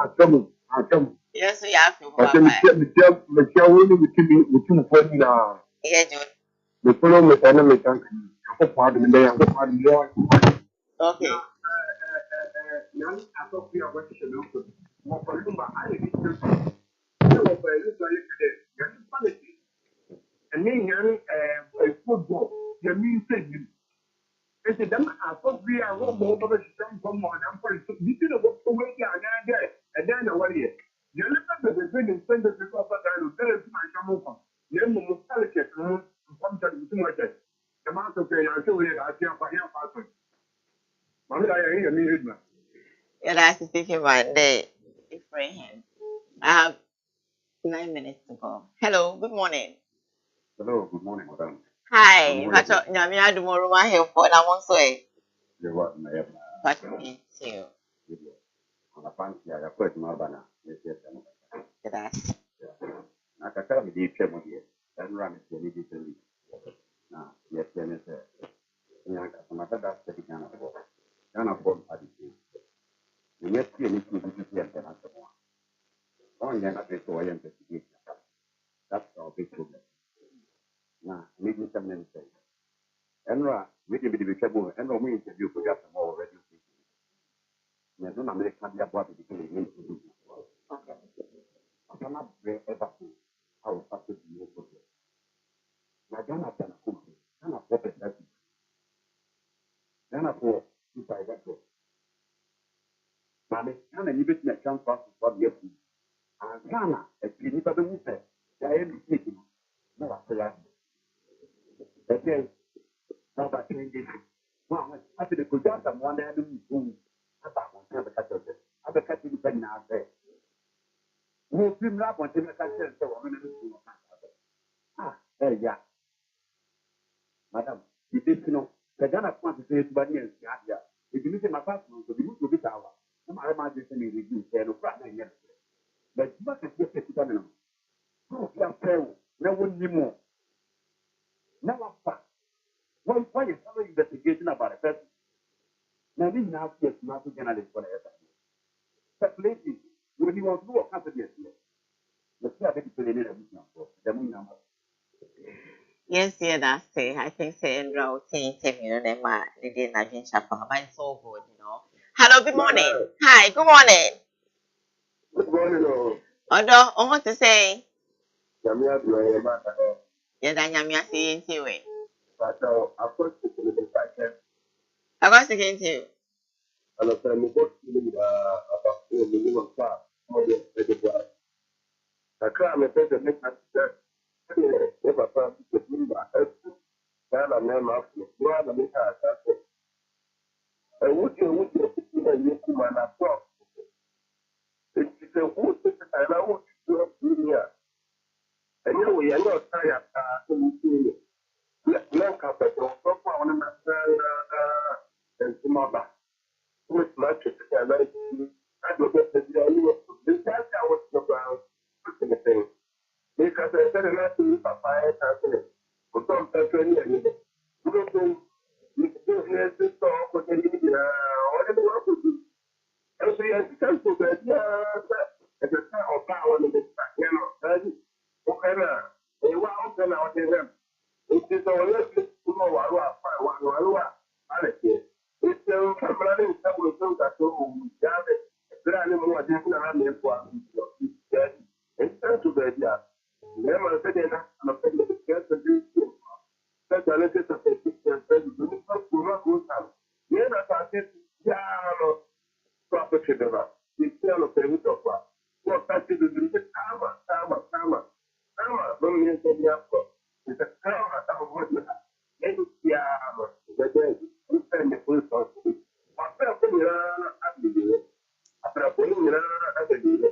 Yes, we have to. But Michelle, we can now. Yeah, John. The follow with enemy tank. Pardon me, I am more. Okay. Young, I thought we are going to show more for Lumba. I need to and then young football, you mean saying. It's a damn, I thought we are all over the stamp from one. I'm going to be to the work away there, and then a warrior. You look at the good and send it because I will tell you my come over. Then we will tell it to come to too much. The amount of pay I feel it, I can't buy him for Mamma, I hear me. Yeah, that's the situation one day. Different. I have 9 minutes to go. Hello, good morning. Hello, good morning, madam. Hi, Pastor. Nyami Adumoro ma here for na one so eh. You what my Pastor me too. On a fancy, I put my banner. Yes. That's I can tell me the chemo here. And run it to me differently. Now, yes, then it's some other that's the Ghana for. Ghana for Paddy. The next year, you need to be here and answer one. On Ghana, they saw investigation. That's our big problem. Now, make me some men say. Enra, we can be the trouble. Enra, we interview for just more radio station. I don't American about the beginning. I cannot bear ever to how fast to be able to. Now, Ghana can cook. Ghana for that. Ghana for if I got to. Mammy, Ghana, you bet me a chance for what you have. And Ghana, a clinic of the movement. I am taking. No, I say, okay, now that changing. Well, I said, the Kujata one day, aba mo te be ka te abe ka ti be na be wo film la mo te be ka te wo me na su no ka ya madam ibi no the Ghana point say to bani en ya ya ibi ni se ma pass no so bi mu bi ta wa na ma je se ni review se no pra na nya but ma ka se se ta no no ya pewo na wonni mo na wa pa why is somebody investigating about a person now this now yes not to journalist for the speculation when you want to do a confidence the fear that people in the moon number. Yes, yeah, that's it. I think say Andrew saying you know, ma, they did not drink champagne, but it's so good, you know. Hello, good morning. Hi, good morning. Good morning. Although, I want to say, Jamia, you are a matter. yeah, that Yamia saying to you. But of course, I was against you. And I said, we got about the minimum class, more than the I can't make the next answer. If I pass the number, Ghana name of the Ghana make a attack. I would you Kumana talk. It's a wood, and I would do here. And you we are not tired to see you. Let up at your proper on and some other. With much and I don't get the guy was the ground. Thing. Because I said enough to Papa and but don't touch any of it. You don't think you can hear this talk or any whatever you want to do. And so you have to come to that. At the time of power in this cannot. Okay, now. You want to know them. It is all this to know what I like. It's still running some of those that go down it. There are no more additional money for it's time to be there. Never said enough. I'm afraid of the guest and do such a little of the picture and do not go down. Then I said, yeah, property develop. It's still a famous of what that is the Tama. Don't mean to be up. It's a Tama of what you have. Yeah, the day you spend the full source. After putting it at the day, after putting it at the day,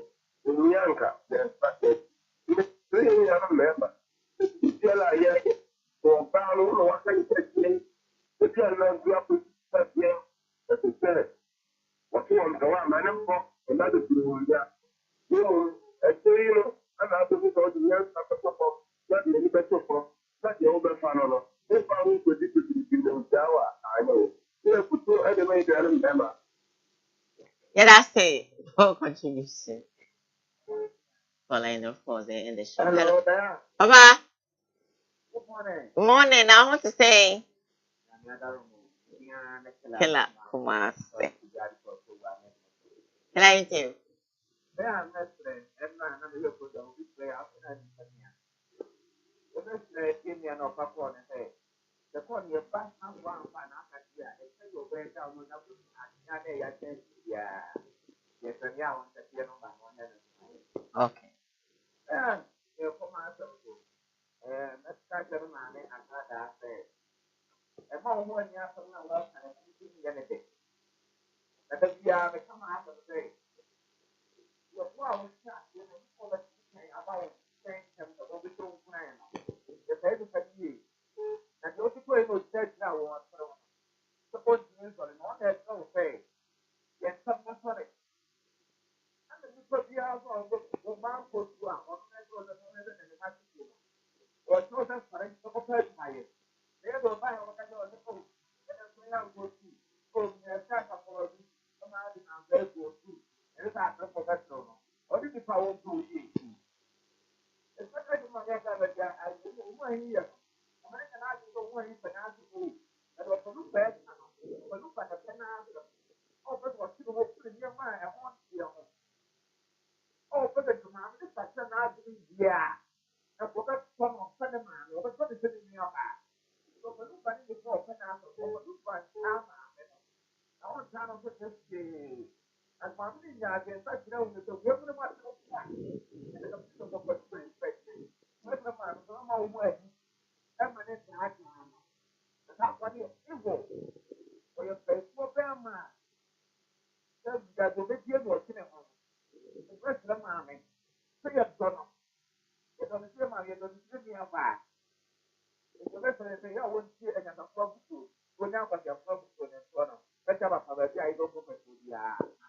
in Yanka, there's three other members. Tell I yet for Paolo or what can you the tell them to up with that year, as I said. What you want to go on, man, another blue, yeah. You know, I'm out of it all the years after football, not any better for, not the older fan or not. If I will put it to the Jawa, I know. You have put to anyway, I remember. Yeah, that's it. For contribution. Following, of course, in the show. Hello there. Papa. Good morning. Morning. I want to say, Killer Kumasi. Can I too? Okay.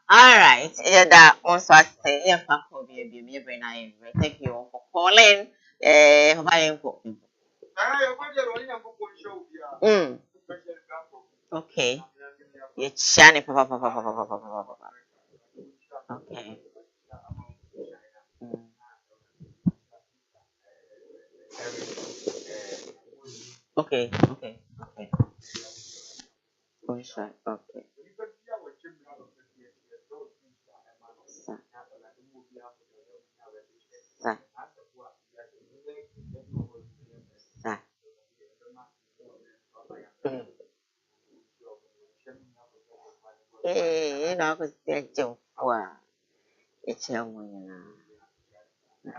All right, yeah, that also I say, yeah, Papa, be very nice. Thank you all for calling. Mm. Okay. Yeah, Shani, Papa. Okay. Mm. Okay. Oh, sure. Okay. Sa- sa- sa. Mm. You know, because they're joke. Wow. It's a winner.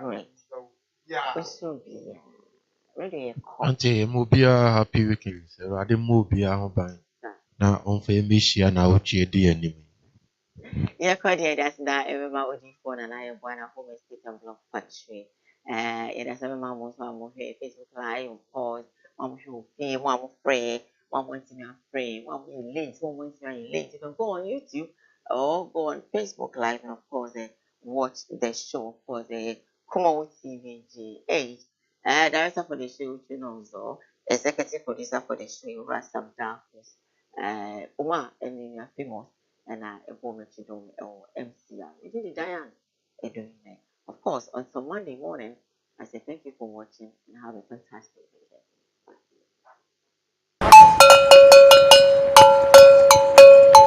Great. This will be really a call. Ante mo biara happy weekend. Awurade mo biara ho ban. Na ɔmfa yɛn bɛhyia na awotwe adi anim. Yeah, Claudia, that's that. Everybody with the phone and I am one home estate and block factory. Yeah, that's every man wants one here. Facebook Live, pause, one show pay, one free, one wants me free, one late, one wants me late. You can go on YouTube or go on Facebook Live and of course watch the show for the KUMAWOOD TVG8. Director for the show, you know, so executive producer for the show, Rasam Darkness. Uma, and you are famous. And I want to do or MCR. We did it, Diane. Doing that. Of course, until Monday morning, I say thank you for watching and have a fantastic day.